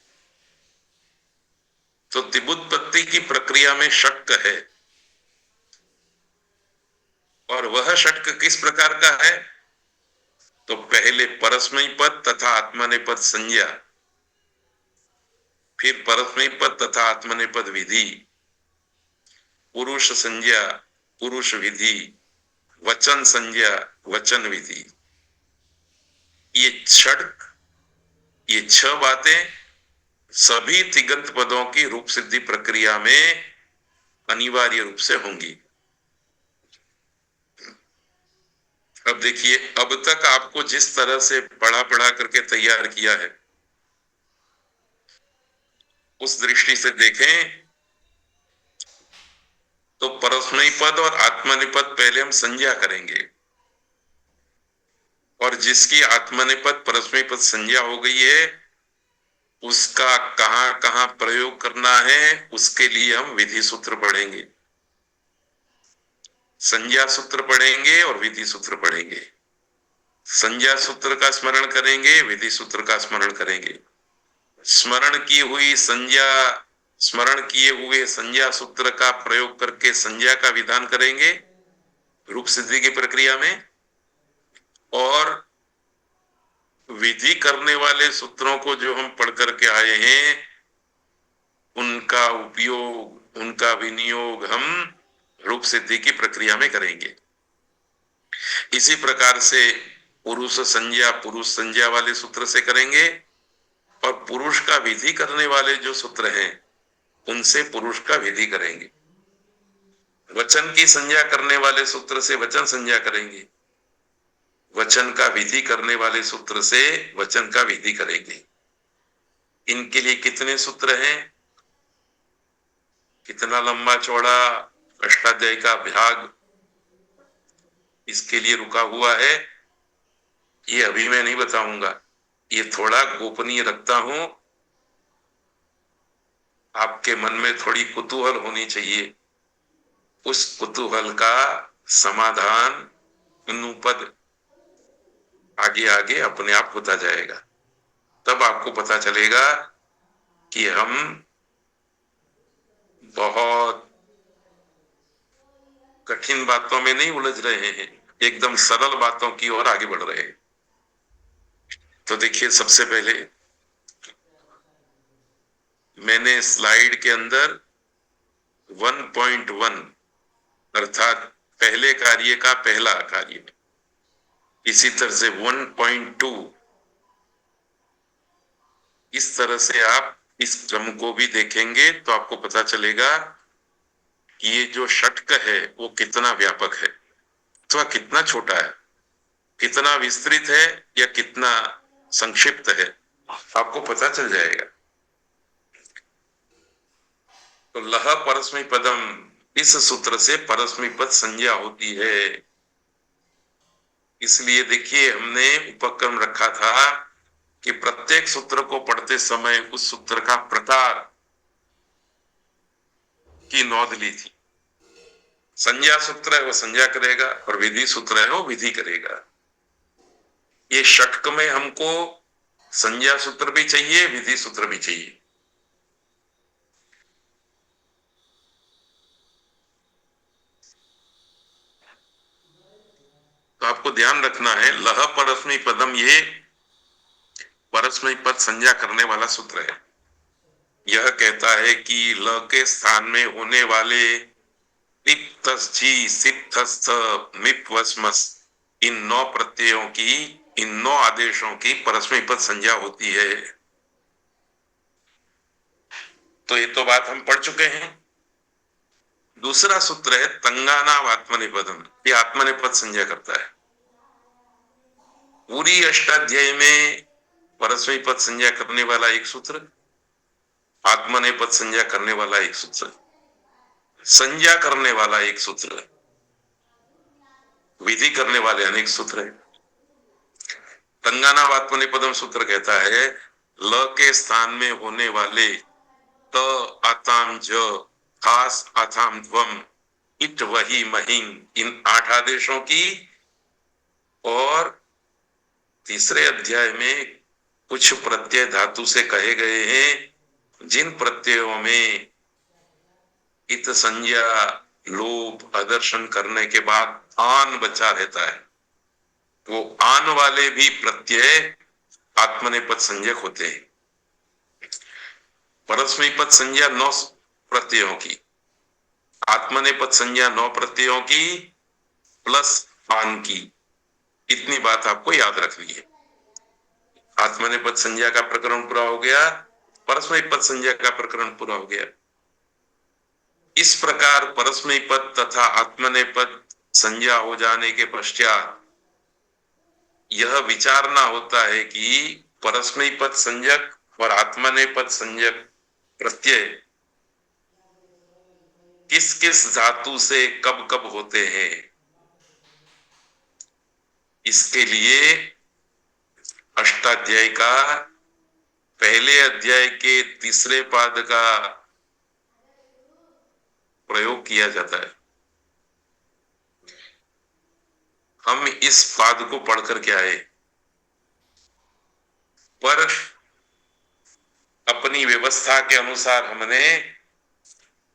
तो त्रिबुत्पत्ति की प्रक्रिया में षट्क है, और वह षट्क किस प्रकार का है? तो पहले परस्मयी पद तथा आत्मनेपद संज्ञा, फिर परस्मयी पद तथा आत्मनेपद विधि, पुरुष संज्ञा, पुरुष विधि, वचन संज्ञा, वचन विधि। ये षट्क, ये 6 बातें सभी तिगंत पदों की रूप सिद्धि प्रक्रिया में अनिवार्य रूप से होंगी। अब देखिए, अब तक आपको जिस तरह से पढ़ा करके तैयार किया है, उस दृष्टि से देखें तो परस्मयी पद और आत्मनेपद पहले हम संज्ञा करेंगे, और जिसकी आत्मनेपद परस्मयी पद संज्ञा हो गई है, उसका कहां कहां प्रयोग करना है, उसके लिए हम विधि सूत्र पढ़ेंगे। संज्ञा सूत्र पढ़ेंगे और विधि सूत्र पढ़ेंगे। संज्ञा सूत्र का स्मरण करेंगे, विधि सूत्र का स्मरण करेंगे। स्मरण की हुई संज्ञा, स्मरण किए हुए संज्ञा सूत्र का प्रयोग करके संज्ञा का विधान करेंगे रूप सिद्धि की प्रक्रिया में, और विधि करने वाले सूत्रों को जो हम पढ़ करके आए हैं, उनका उपयोग, उनका विनियोग हम रूप सिद्धि की प्रक्रिया में करेंगे। इसी प्रकार से पुरुष संज्ञा वाले सूत्र से करेंगे, और पुरुष का विधि करने वाले जो सूत्र हैं, उनसे पुरुष का विधि करेंगे। वचन की संज्ञा करने वाले सूत्र से वचन संज्ञा करेंगे, वचन का विधि करने वाले सूत्र से वचन का विधि करेंगे। इनके लिए कितने सूत्र हैं, कितना लंबा चौड़ा अष्टाध्यायी का भाग इसके लिए रुका हुआ है, ये अभी मैं नहीं बताऊंगा। ये थोड़ा गोपनीय रखता हूं, आपके मन में थोड़ी कुतूहल होनी चाहिए। उस कुतूहल का समाधान अनुपद आगे आगे अपने आप होता जाएगा। तब आपको पता चलेगा कि हम बहुत कठिन बातों में नहीं उलझ रहे हैं, एकदम सरल बातों की ओर आगे बढ़ रहे हैं। तो देखिए, सबसे पहले मैंने स्लाइड के अंदर 1.1 अर्थात पहले कार्य का पहला कार्य, इसी तरह से 1.2, इस तरह से आप इस क्रम को भी देखेंगे तो आपको पता चलेगा कि ये जो षट्क है वो कितना व्यापक है अथवा कितना छोटा है, कितना विस्तृत है या कितना संक्षिप्त है, आपको पता चल जाएगा। तो लह परस्मै पदम, इस सूत्र से परस्मै पद संज्ञा होती है। इसलिए देखिए, हमने उपक्रम रखा था कि प्रत्येक सूत्र को पढ़ते समय उस सूत्र का प्रकार की नोंद ली थी। संज्ञा सूत्र है वो संज्ञा करेगा, और विधि सूत्र है वो विधि करेगा। ये षट्क में हमको संज्ञा सूत्र भी चाहिए, विधि सूत्र भी चाहिए। तो आपको ध्यान रखना है, लह परस्मै पदम, ये परस्मै पद संज्ञा करने वाला सूत्र है। यह कहता है कि ल के स्थान में होने वाले इन 9 प्रत्ययों की, इन 9 आदेशों की परस्मै पद संज्ञा होती है। तो ये तो बात हम पढ़ चुके हैं। दूसरा सूत्र है तंगानाम आत्मनेपदम, ये आत्मनेपद संज्ञा करता है। पूरी अष्टाध्यायी में परस्मै पद संज्ञा करने वाला एक सूत्र, आत्मनेपद संज्ञा करने वाला एक सूत्र है, संज्ञा करने वाला एक सूत्र है, विधि करने वाले अनेक सूत्र है। तंगानावात्मनेपदम सूत्र कहता है ल के स्थान में होने वाले त आताम ज खास आथाम ध्वम इट वही महिंग इन 8 आदेशों की और तीसरे अध्याय में कुछ प्रत्यय धातु से कहे गए हैं जिन प्रत्ययों में इत संज्ञा लोप आदर्शन करने के बाद आन बचा रहता है, वो आन वाले भी प्रत्यय आत्मनेपद संज्ञक होते हैं। परस्मैपद संज्ञा 9 प्रत्ययों की, आत्मनेपद संज्ञा 9 प्रत्ययों की प्लस आन की, इतनी बात आपको याद रखनी है। आत्मनेपद संज्ञा का प्रकरण पूरा हो गया, परस्मैपद संज्ञा का प्रकरण पूरा हो गया। इस प्रकार परस्मैपद तथा आत्मनेपद संज्ञा हो जाने के पश्चात यह विचारना होता है कि परस्मैपद संज्ञक और आत्मनेपद संज्ञक प्रत्यय किस किस धातु से कब कब होते हैं। इसके लिए अष्टाध्यायी का पहले अध्याय के तीसरे पाद का प्रयोग किया जाता है। हम इस पाद को पढ़कर के आए, पर अपनी व्यवस्था के अनुसार हमने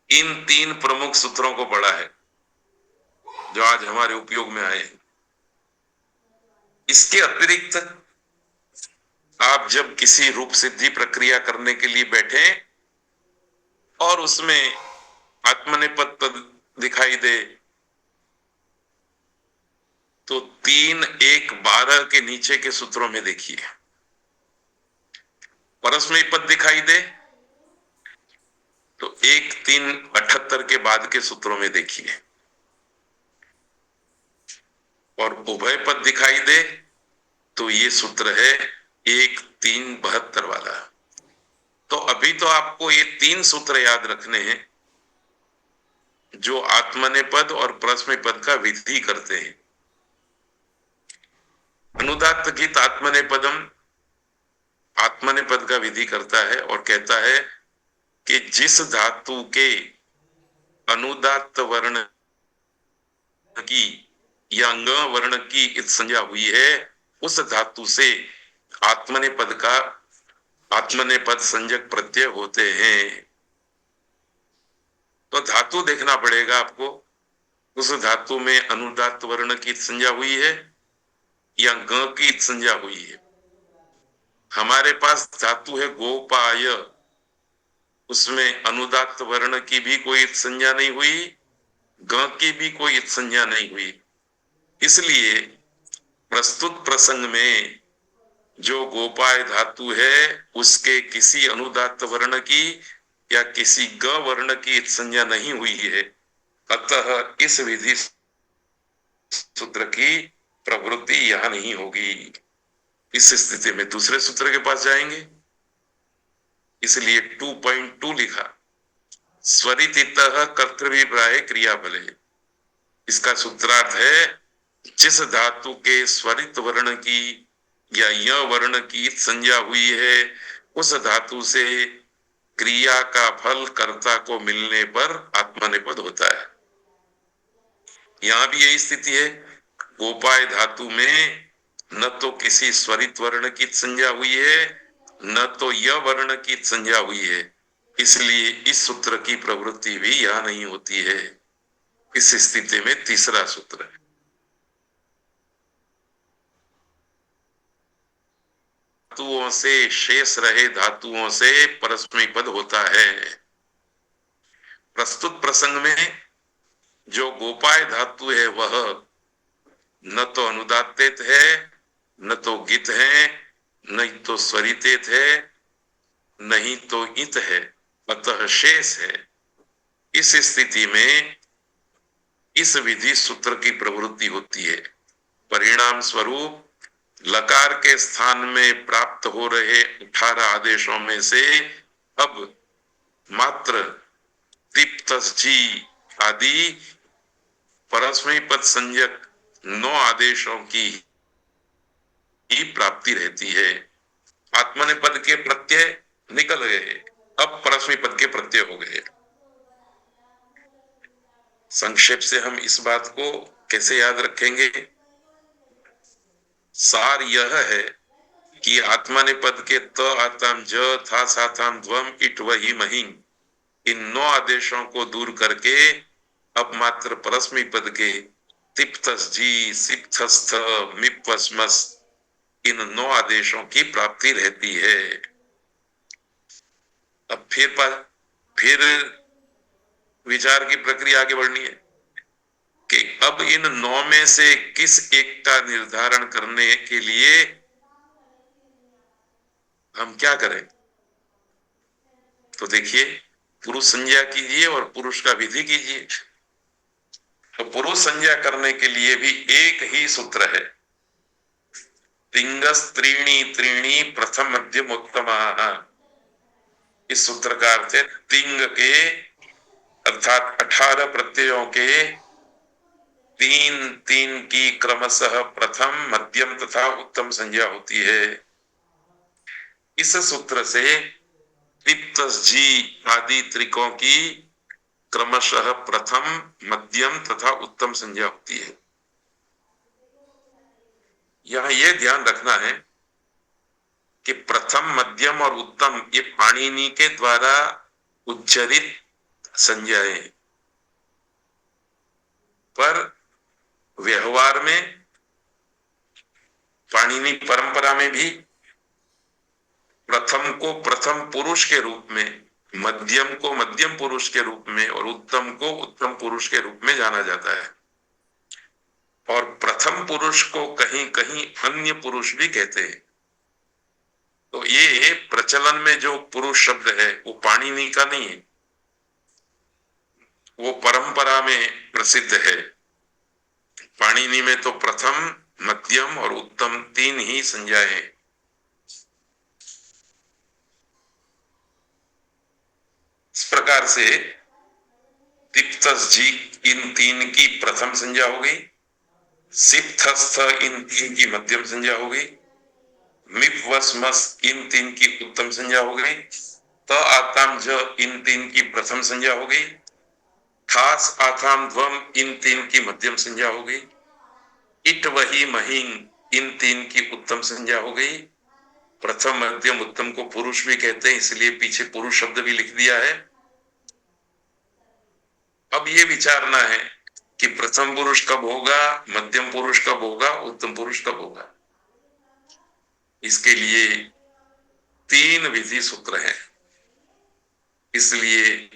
इन 3 प्रमुख सूत्रों को पढ़ा है जो आज हमारे उपयोग में आए हैं। इसके अतिरिक्त आप जब किसी रूप सिद्धि प्रक्रिया करने के लिए बैठे और उसमें आत्मनेपद पद दिखाई दे तो 3, 1, 12 के नीचे के सूत्रों में देखिए, परस्मैपद दिखाई दे तो 1, 3, 78 के बाद के सूत्रों में देखिए, और उभय पद दिखाई दे तो ये सूत्र है 1, 3, 72 वाला। तो अभी तो आपको ये 3 सूत्र याद रखने हैं जो आत्मनेपद और परस्मैपद का विधि करते हैं। अनुदात्त गीत आत्मनेपदम आत्मनेपद का विधि करता है और कहता है कि जिस धातु के अनुदात्त वर्ण की या अंग वर्ण की इत संज्ञा हुई है उस धातु से आत्मनेपद का आत्मनेपद संज्ञक प्रत्यय होते हैं। तो धातु देखना पड़ेगा आपको, उस धातु में अनुदात्त वर्ण की संज्ञा हुई है या ग की संज्ञा हुई है। हमारे पास धातु है गोपाय, उसमें अनुदात्त वर्ण की भी कोई संज्ञा नहीं हुई, ग की भी कोई संज्ञा नहीं हुई। इसलिए प्रस्तुत प्रसंग में जो गोपाय धातु है उसके किसी अनुदात्त वर्ण की या किसी ग वर्ण की संज्ञा नहीं हुई है, अतः इस विधि सूत्र की प्रवृत्ति यहां नहीं होगी। इस स्थिति में दूसरे सूत्र के पास जाएंगे, इसलिए 2.2 लिखा स्वरितितः कर्तृभिप्राय क्रियाफले। इसका सूत्रार्थ है जिस धातु के स्वरित वर्ण की या य वर्ण की संज्ञा हुई है उस धातु से क्रिया का फल कर्ता को मिलने पर आत्मनेपद होता है। यहां भी यही स्थिति है, गोपाय धातु में न तो किसी स्वरित वर्ण की संज्ञा हुई है न तो य वर्ण की संज्ञा हुई है, इसलिए इस सूत्र की प्रवृत्ति भी यहां नहीं होती है। इस स्थिति में तीसरा सूत्र है धातुओं से शेष रहे धातुओं से परस्मैपद होता है। प्रस्तुत प्रसंग में जो गोपाय धातु है वह न तो अनुदात्तेत है न तो गित है नहीं तो स्वरितेत है नहीं तो इत है, अतः शेष है। इस स्थिति में इस विधि सूत्र की प्रवृत्ति होती है। परिणाम स्वरूप लकार के स्थान में प्राप्त हो रहे 18 आदेशों में से अब मात्र तिप जी आदि परस्मै पद संज्ञक 9 आदेशों की ही प्राप्ति रहती है। आत्मनेपद के प्रत्यय निकल गए, अब परस्मै पद के प्रत्यय हो गए। संक्षेप से हम इस बात को कैसे याद रखेंगे? सार यह है कि आत्मनेपद के त आताम ज था साताम ध्वम इट वही महिं, इन 9 आदेशों को दूर करके अब मात्र परस्मै पद के तिप्तस जी सिप्तस्थ मिप्वस्मस इन 9 आदेशों की प्राप्ति रहती है। अब फिर विचार की प्रक्रिया आगे बढ़नी है कि अब इन 9 में से किस एक का निर्धारण करने के लिए हम क्या करें। तो देखिए, पुरुष संज्ञा कीजिए और पुरुष का विधि कीजिए। तो पुरुष संज्ञा करने के लिए भी एक ही सूत्र है, तिंगस त्रीणी त्रीणी प्रथम मध्यम उत्तमाः। इस सूत्र का अर्थ है तिंग के अर्थात 18 प्रत्ययों के 3 की क्रमशः प्रथम मध्यम तथा उत्तम संज्ञा होती है। इस सूत्र से तिप्तस जी आदि त्रिकों की क्रमशः प्रथम मध्यम तथा उत्तम संज्ञा होती है। यहां यह ध्यान रखना है कि प्रथम मध्यम और उत्तम ये पाणिनि के द्वारा उच्चरित संज्ञाएं, पर व्यवहार में पाणिनि परंपरा में भी प्रथम को प्रथम पुरुष के रूप में, मध्यम को मध्यम पुरुष के रूप में और उत्तम को उत्तम पुरुष के रूप में जाना जाता है। और प्रथम पुरुष को कहीं कहीं अन्य पुरुष भी कहते हैं। तो ये प्रचलन में जो पुरुष शब्द है वो पाणिनि का नहीं है, वो परंपरा में प्रसिद्ध है। पाणिनि में तो प्रथम मध्यम और उत्तम 3 ही संज्ञाएं हैं। इस प्रकार से तिप्तस जी इन 3 की प्रथम संज्ञा हो गई, सिप्तस्थ इन 3 की मध्यम संज्ञा हो गई, मिप्वस्मस इन 3 की उत्तम संज्ञा हो गई, त आताम ज इन 3 की प्रथम संज्ञा हो गई, खास आथाम ध्वम इन 3 की मध्यम संज्ञा हो गई, इट वही महिंग इन 3 की उत्तम संज्ञा हो गई। प्रथम मध्यम उत्तम को पुरुष भी कहते हैं, इसलिए पीछे पुरुष शब्द भी लिख दिया है। अब ये विचारना है कि प्रथम पुरुष कब होगा, मध्यम पुरुष कब होगा, उत्तम पुरुष कब होगा। इसके लिए 3 विधि सूत्र हैं, इसलिए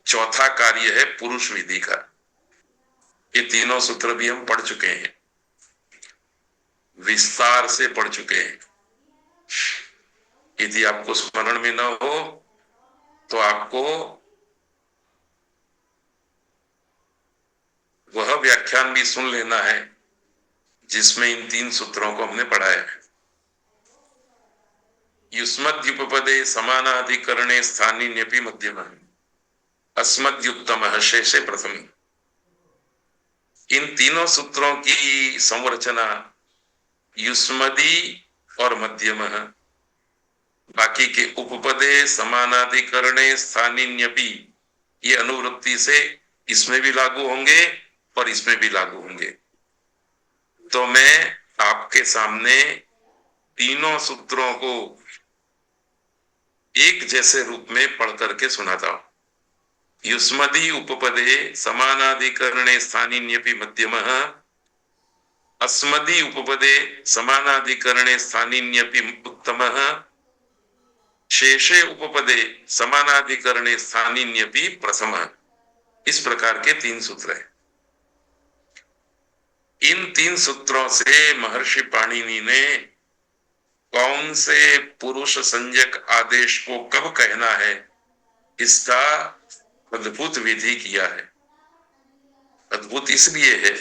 चौथा कार्य है पुरुष विधि का। ये तीनों सूत्र भी हम पढ़ चुके हैं, विस्तार से पढ़ चुके हैं। यदि आपको स्मरण में न हो तो आपको वह व्याख्यान भी सुन लेना है जिसमें इन 3 सूत्रों को हमने पढ़ाया है। युष्मद्युपपदे समानाधिकरणे स्थानिन्यपि मध्यमः अस्मद्युत्तमः शेषे प्रथम। इन तीनों सूत्रों की संरचना युष्मदी और मध्यमः, बाकी के उपपदे समानाधिकरणे स्थानिन्यपि ये अनुवृत्ति से इसमें भी लागू होंगे और इसमें भी लागू होंगे। तो मैं आपके सामने तीनों सूत्रों को एक जैसे रूप में पढ़ करके सुनाता हूं। युष्मदी उपपदे समानाधिकरणे स्थानिन्यपि मध्यमः, अस्मदी उपपदे समानाधिकरणे स्थानिन्यपि उत्तमः, शेषे उपपदे समानाधिकरणे स्थानिन्यपि प्रथमः। इस प्रकार के 3 सूत्र हैं। इन 3 सूत्रों से महर्षि पाणिनि ने कौन से पुरुष संज्ञक आदेश को कब कहना है इसका अद्भुत विधि किया है। अद्भुत इसलिए है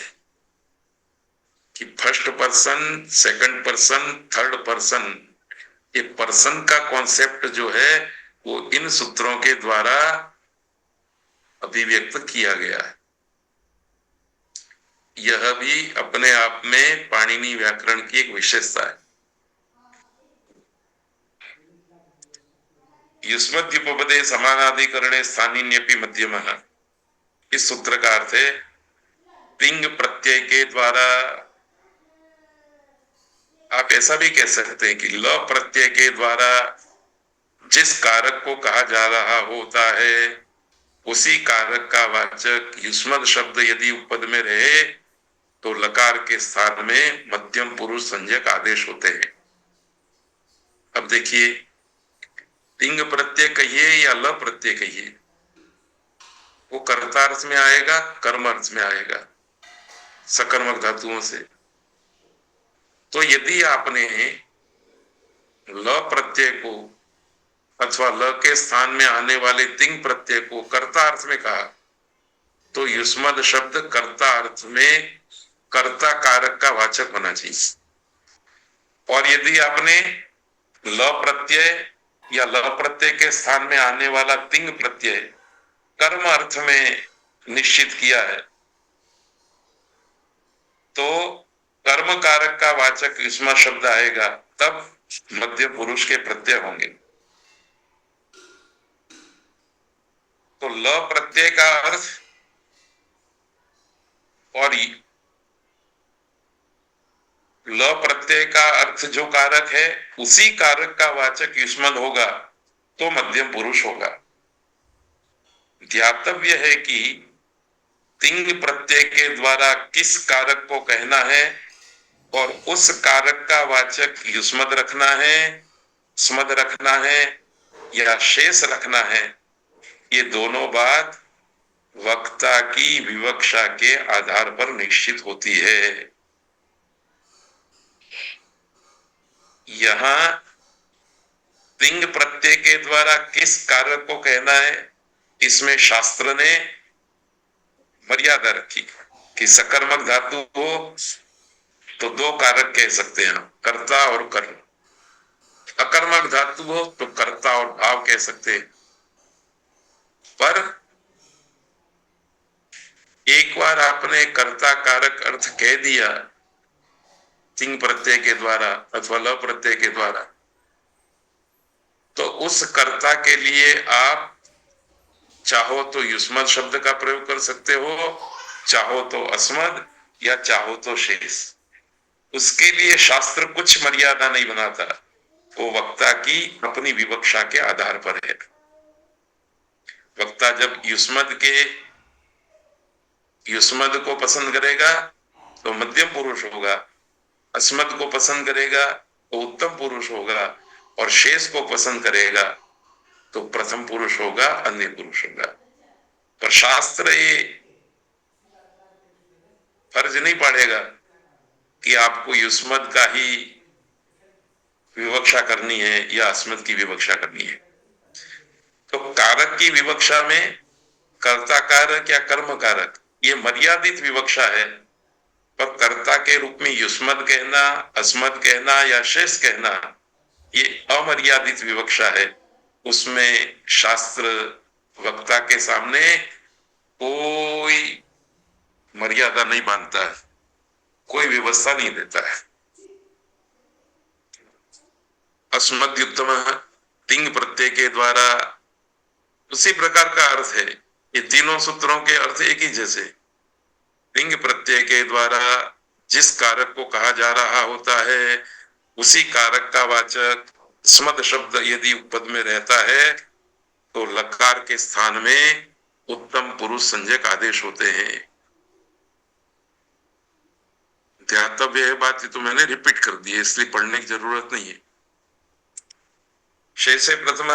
कि first person, second person, third person, ये पर्सन का कॉन्सेप्ट जो है वो इन सूत्रों के द्वारा अभिव्यक्त किया गया है। यह भी अपने आप में पाणिनि व्याकरण की एक विशेषता है। युष्मद्युपपदे समानाधिकरणे स्थानिन्यपि मध्यमः, इस सूत्र का अर्थ है तिंग प्रत्यय के द्वारा, आप ऐसा भी कह सकते हैं कि ल प्रत्यय के द्वारा जिस कारक को कहा जा रहा होता है उसी कारक का वाचक युष्मद शब्द यदि उपपद में रहे तो लकार के स्थान में मध्यम पुरुष संज्ञक आदेश होते हैं। अब देखिए, तिंग प्रत्यय कहिए या ल प्रत्यय कहिए, वो कर्ता अर्थ में आएगा, कर्म अर्थ में आएगा, सकर्मक धातुओं से। तो यदि आपने ल प्रत्यय को अथवा ल के स्थान में आने वाले तिंग प्रत्यय को कर्ता अर्थ में कहा तो युष्मद शब्द कर्ता अर्थ में कर्ता कारक का वाचक होना चाहिए। और यदि आपने ल प्रत्यय या ल प्रत्यय के स्थान में आने वाला तिंग प्रत्यय कर्म अर्थ में निश्चित किया है तो कर्म कारक का वाचक युष्मद शब्द आएगा, तब मध्य पुरुष के प्रत्यय होंगे। तो ल प्रत्यय का अर्थ और ल प्रत्यय का अर्थ जो कारक है उसी कारक का वाचक युष्मद होगा तो मध्यम पुरुष होगा। ध्यातव्य है कि तिंग प्रत्यय के द्वारा किस कारक को कहना है और उस कारक का वाचक युष्मद रखना है, स्मद रखना है या शेष रखना है, ये दोनों बात वक्ता की विवक्षा के आधार पर निश्चित होती है। यहां तिंग प्रत्यय के द्वारा किस कारक को कहना है, इसमें शास्त्र ने मर्यादा रखी कि सकर्मक धातु हो तो दो कारक कह सकते हैं, कर्ता और कर्म। अकर्मक धातु हो तो कर्ता और भाव कह सकते हैं। पर एक बार आपने कर्ता कारक अर्थ कह दिया तिंग प्रत्यय के द्वारा अथवा ल प्रत्यय के द्वारा, तो उस कर्ता के लिए आप चाहो तो युष्मद शब्द का प्रयोग कर सकते हो, चाहो तो अस्मद या चाहो तो शेष। उसके लिए शास्त्र कुछ मर्यादा नहीं बनाता, वो वक्ता की अपनी विवक्षा के आधार पर है। वक्ता जब युष्मद को पसंद करेगा तो मध्यम पुरुष होगा, अस्मद को पसंद करेगा तो उत्तम पुरुष होगा और शेष को पसंद करेगा तो प्रथम पुरुष होगा, अन्य पुरुष होगा। पर शास्त्र ये फर्ज नहीं पड़ेगा कि आपको युष्मद का ही विवक्षा करनी है या अस्मद की विवक्षा करनी है। तो कारक की विवक्षा में कर्ता कारक या कर्म कारक ये मर्यादित विवक्षा है, पर कर्ता के रूप में युष्मद कहना, अस्मद कहना या शेष कहना ये अमर्यादित विवक्षा है। उसमें शास्त्र वक्ता के सामने कोई मर्यादा नहीं बांधता है, कोई व्यवस्था नहीं देता है। अस्मद्युत्तम तिंग प्रत्यय के द्वारा उसी प्रकार का अर्थ है। ये तीनों सूत्रों के अर्थ एक ही जैसे। तिंग प्रत्यय के द्वारा जिस कारक को कहा जा रहा होता है उसी कारक का वाचक स्मद शब्द यदि उपपद में रहता है तो लकार के स्थान में उत्तम पुरुष संज्ञक आदेश होते हैं। ध्यातव्य है बात, ये तो मैंने रिपीट कर दी है इसलिए पढ़ने की जरूरत नहीं है। शेषे प्रथम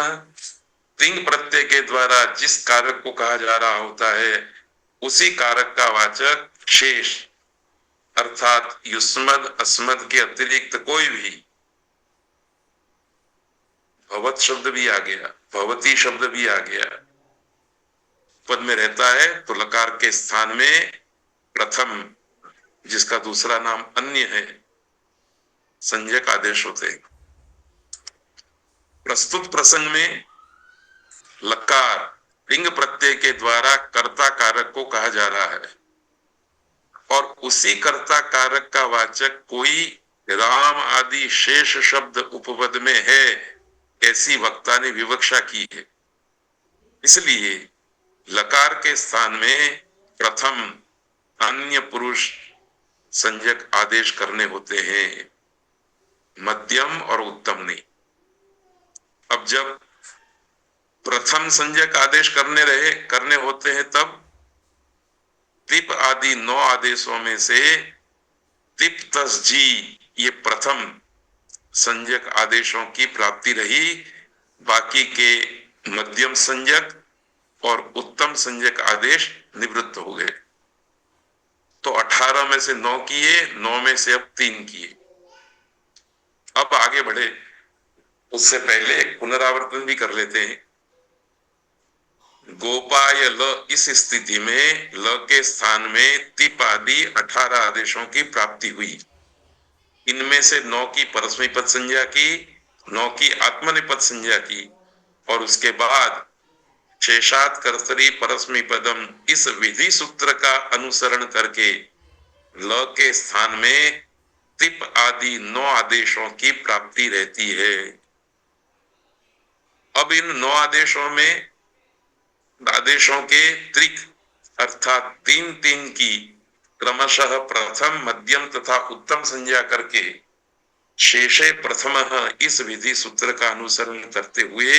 तिंग प्रत्यय के द्वारा जिस कारक को कहा जा रहा होता है उसी कारक का वाचक शेष अर्थात युष्मद अस्मद के अतिरिक्त कोई भी, भवत शब्द भी आ गया, भवती शब्द भी आ गया, पद में रहता है तो लकार के स्थान में प्रथम जिसका दूसरा नाम अन्य है संज्ञक आदेश होते हैं। प्रस्तुत प्रसंग में लकार लिंग प्रत्यय के द्वारा कर्ता कारक को कहा जा रहा है, और उसी कर्ता कारक का वाचक कोई राम आदि शेष शब्द उपपद में है, ऐसी वक्ता ने विवक्षा की है। इसलिए लकार के स्थान में प्रथम अन्य पुरुष संज्ञक आदेश करने होते हैं, मध्यम और उत्तम नहीं। अब जब प्रथम संज्ञक आदेश करने होते हैं, तब तिप आदि 9 आदेशों में से तिप तस जी ये प्रथम संज्ञक आदेशों की प्राप्ति रही, बाकी के मध्यम संज्ञक और उत्तम संज्ञक आदेश निवृत्त हो गए। तो 18 में से 9 किए, 9 में से अब 3 किए। अब आगे बढ़े उससे पहले एक पुनरावर्तन भी कर लेते हैं। गोपाय ल, इस स्थिति में ल के स्थान में तिप आदि 18 आदेशों की प्राप्ति हुई। इनमें से 9 की परस्मैपद संज्ञा की, 9 की आत्मनेपद संज्ञा की, और उसके बाद शेषात कर्तरी परस्मैपदम इस विधि सूत्र का अनुसरण करके ल के स्थान में तिप आदि 9 आदेशों की प्राप्ति रहती है। अब इन 9 आदेशों के त्रिक अर्थात 3-3 की क्रमशः प्रथम मध्यम तथा उत्तम संज्ञा करके शेषे प्रथम इस विधि सूत्र का अनुसरण करते हुए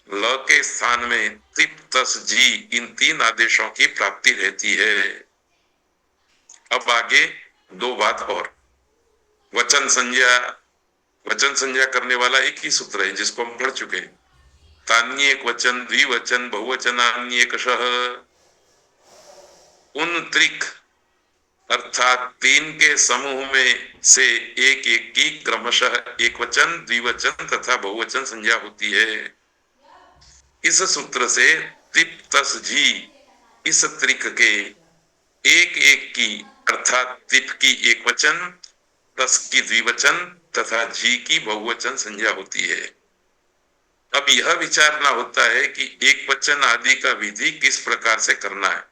ल के स्थान में तिप तस जी इन 3 आदेशों की प्राप्ति रहती है। अब आगे 2 बात और। वचन संज्ञा करने वाला एक ही सूत्र है जिसको हम पढ़ चुके हैं। तान्येक वचन, द्विवचन, बहुवचनान्येकशः, उन त्रिक अर्थात 3 के समूह में से एक एक की क्रमशः एक वचन, द्विवचन तथा बहुवचन संज्ञा होती है। इस सूत्र से तिप तस जी इस त्रिक के एक एक की अर्थात तिप की एक वचन, तस की द्विवचन तथा जी की बहुवचन संज्ञा होती है। अब यह विचारना होता है कि एक वचन आदि का विधि किस प्रकार से करना है।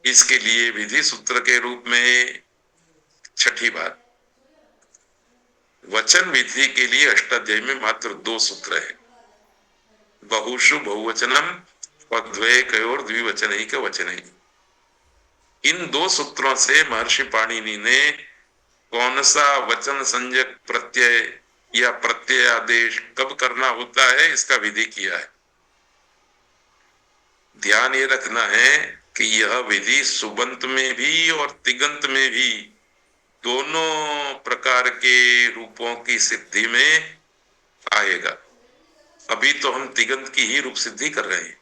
इसके लिए विधि सूत्र के रूप में छठी बात, वचन विधि के लिए अष्टाध्यायी में मात्र 2 सूत्र है, बहुषु बहुवचनम और द्वैकयोर द्विवचनैक वचनै। इन 2 सूत्रों से महर्षि पाणिनि ने कौन सा वचन संज्ञक प्रत्यय या प्रत्यय आदेश कब करना होता है इसका विधि किया है। ध्यान ये रखना है कि यह विधि सुबंत में भी और तिगंत में भी दोनों प्रकार के रूपों की सिद्धि में आएगा। अभी तो हम तिगंत की ही रूप सिद्धि कर रहे हैं,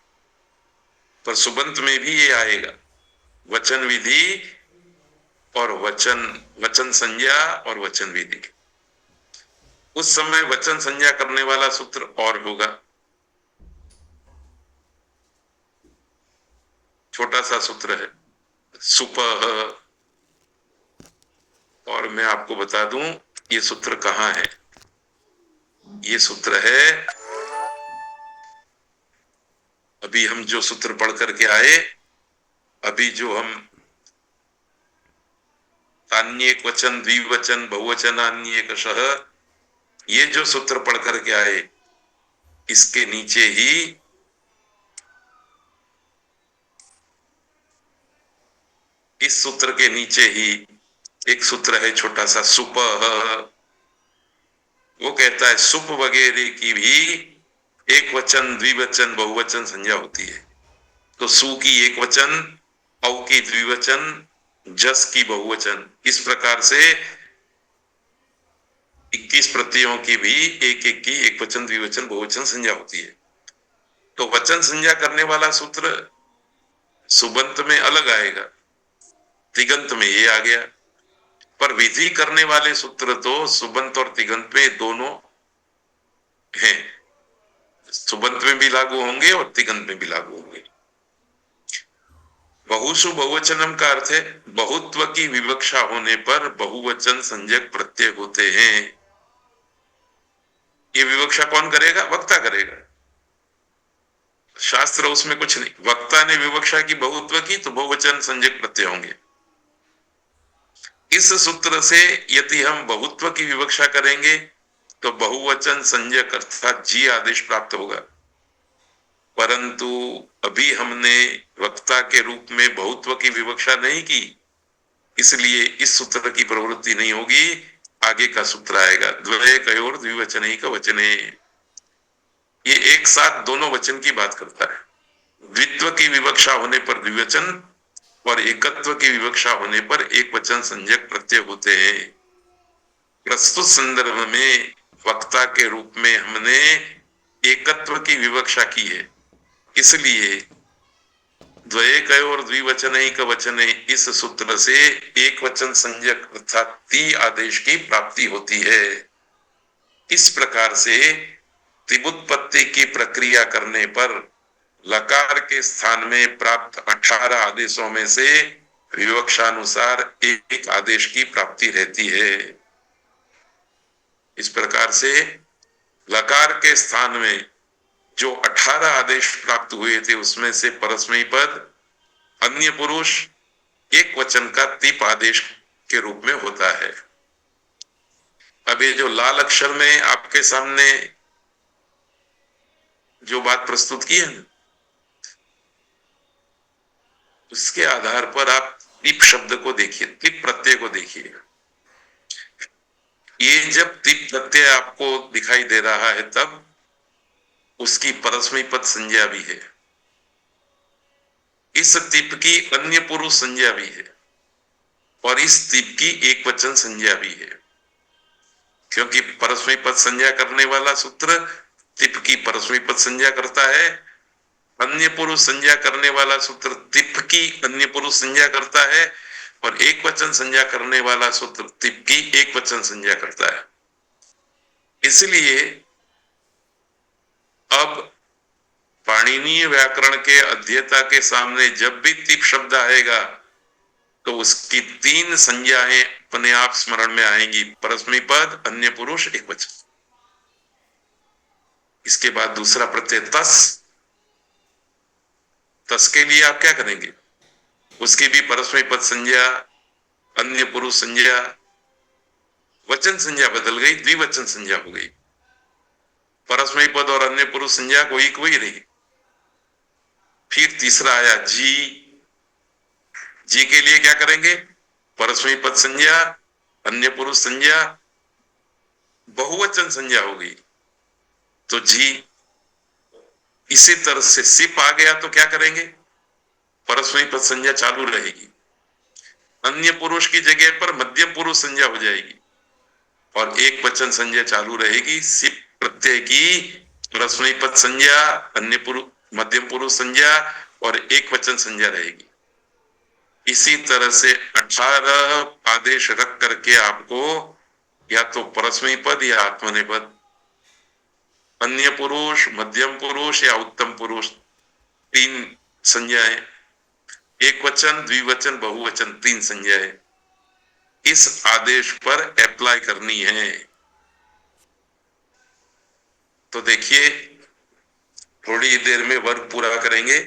पर सुबंत में भी ये आएगा। वचन विधि और वचन संज्ञा और वचन विधि। उस समय वचन संज्ञा करने वाला सूत्र और होगा, छोटा सा सूत्र है सुपह। और मैं आपको बता दूं ये सूत्र कहां है। ये सूत्र है, अभी हम जो सूत्र पढ़ करके आए, अभी जो हम तान्येक वचन, द्विवचन, बहुवचनान्येकशः ये जो सूत्र पढ़ करके आए, इसके नीचे ही इस सूत्र के नीचे ही एक सूत्र है छोटा सा सुपह। वो कहता है सुप वगैरह की भी एक वचन, द्विवचन, बहुवचन संज्ञा होती है। तो सु की एक वचन, औ की द्विवचन, जस की बहुवचन, इस प्रकार से 21 प्रत्ययों की भी एक एक की एक वचन, द्विवचन, बहुवचन संज्ञा होती है। तो वचन संज्ञा करने वाला सूत्र सुबंत में अलग आएगा, तिगंत में ये आ गया। पर विधि करने वाले सूत्र तो सुबंत और तिगंत में दोनों हैं, सुबंत में भी लागू होंगे और तिगंत में भी लागू होंगे। बहुषु बहुवचनम का अर्थ है बहुत्व की विवक्षा होने पर बहुवचन संज्ञक प्रत्यय होते हैं। ये विवक्षा कौन करेगा? वक्ता करेगा। शास्त्र उसमें कुछ नहीं। वक्ता ने विवक्षा की बहुत्व की तो बहुवचन संज्ञक प्रत्यय होंगे। इस सूत्र से यदि हम बहुत्व की विवक्षा करेंगे तो बहुवचन संज्ञक अर्थात जी आदेश प्राप्त होगा। परंतु अभी हमने वक्ता के रूप में बहुत्व की विवक्षा नहीं की, इसलिए इस सूत्र की प्रवृत्ति नहीं होगी। आगे का सूत्र आएगा, द्वय कयोर द्विवचनैक वचने। ये एक साथ दोनों वचन की बात करता है। द्वित्व की विवक्षा होने पर द्विवचन और एकत्व की विवक्षा होने पर एक वचन संज्ञक प्रत्यय होते हैं। प्रस्तुत संदर्भ में वक्ता के रूप में हमने एकत्व की विवक्षा की है, इसलिए द्वयेकयोर द्विवचनैक वचने इस सूत्र से एक वचन संज्ञक अर्थात ती आदेश की प्राप्ति होती है। इस प्रकार से त्रिबुत्पत्ति की प्रक्रिया करने पर लकार के स्थान में प्राप्त 18 आदेशों में से विवक्षानुसार एक आदेश की प्राप्ति रहती है। इस प्रकार से लकार के स्थान में जो 18 आदेश प्राप्त हुए थे उसमें से परस्मैपद पद, अन्य पुरुष, एक वचन का तीप आदेश के रूप में होता है। अब ये जो लाल अक्षर में आपके सामने जो बात प्रस्तुत की है, उसके आधार पर आप तीप शब्द को देखिए, तीप प्रत्यय को देखिए। ये जब तीप प्रत्यय आपको दिखाई दे रहा है तब उसकी परस्मै पद संज्ञा भी है। इस तीप की अन्य पुरुष संज्ञा भी है और इस तीप की एक वचन संज्ञा भी है, क्योंकि परस्मै पद संज्ञा करने वाला सूत्र तीप की परस्मै पद संज्ञा करता है। अन्य पुरुष संज्ञा करने वाला सूत्र तिप की अन्य पुरुष संज्ञा करता है और एक वचन संज्ञा करने वाला सूत्र तिप की एक वचन संज्ञा करता है। इसलिए अब पाणिनीय व्याकरण के अध्येता के सामने जब भी तिप शब्द आएगा तो उसकी 3 संज्ञाएं अपने आप स्मरण में आएंगी, परस्मै पद, अन्य पुरुष, एक वचन। इसके बाद दूसरा प्रत्यय तस। तस के लिए आप क्या करेंगे, उसकी भी परस्मै पद संज्ञा, अन्य पुरुष संज्ञा, वचन संज्ञा बदल गई, द्विवचन संज्ञा हो गई। परस्मै पद और अन्य पुरुष संज्ञा कोई कोई रही। फिर तीसरा आया जी। जी के लिए क्या करेंगे, परस्मै पद संज्ञा, अन्य पुरुष संज्ञा, बहुवचन संज्ञा हो गई तो जी। इसी तरह से सिप आ गया तो क्या करेंगे, परस्मै पद संज्ञा चालू रहेगी, अन्य पुरुष की जगह पर मध्यम पुरुष संज्ञा हो जाएगी और एक वचन संज्ञा चालू रहेगी। सिप प्रत्यय की परस्मै पद संज्ञा, अन्य पुरुष, मध्यम पुरुष संज्ञा और एक वचन संज्ञा रहेगी। इसी तरह से 18 आदेश रख करके आपको या तो परस्मै पद या आत्मनेपद, अन्य पुरुष, मध्यम पुरुष या उत्तम पुरुष, 3 संज्ञाएं, एक वचन, द्विवचन, बहुवचन, 3 संज्ञाएं इस आदेश पर अप्लाई करनी है। तो देखिए थोड़ी देर में वर्ग पूरा करेंगे।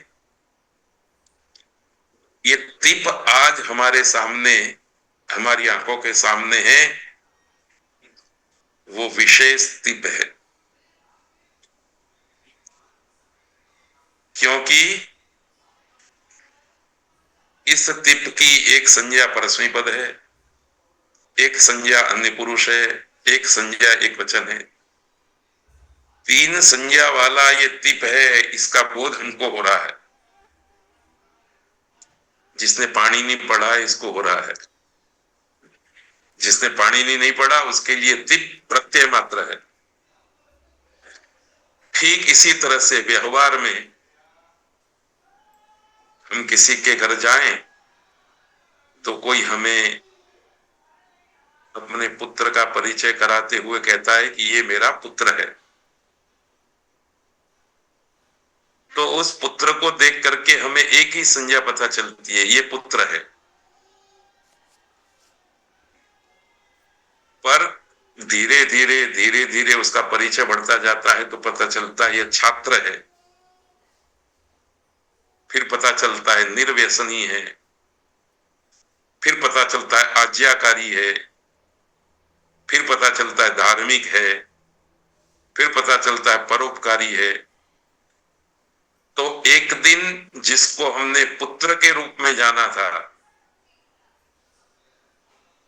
ये तिप आज हमारे सामने, हमारी आंखों के सामने है, वो विशेष तिप है, क्योंकि इस तिप की एक संज्ञा परस्मै पद है, एक संज्ञा अन्य पुरुष है, एक संज्ञा एक वचन है। 3 संज्ञा वाला ये तिप है, इसका बोध हमको हो रहा है। जिसने पाणिनि पढ़ा है इसको हो रहा है, जिसने पाणिनि नहीं पढ़ा उसके लिए तिप प्रत्यय मात्र है। ठीक इसी तरह से व्यवहार में हम किसी के घर जाएं तो कोई हमें अपने पुत्र का परिचय कराते हुए कहता है कि ये मेरा पुत्र है, तो उस पुत्र को देख करके हमें एक ही संज्ञा पता चलती है, ये पुत्र है। पर धीरे धीरे उसका परिचय बढ़ता जाता है तो पता चलता है ये छात्र है। फिर पता चलता है निर्व्यसनी है, फिर पता चलता है आज्ञाकारी है, फिर पता चलता है धार्मिक है, फिर पता चलता है परोपकारी है। तो एक दिन जिसको हमने पुत्र के रूप में जाना था,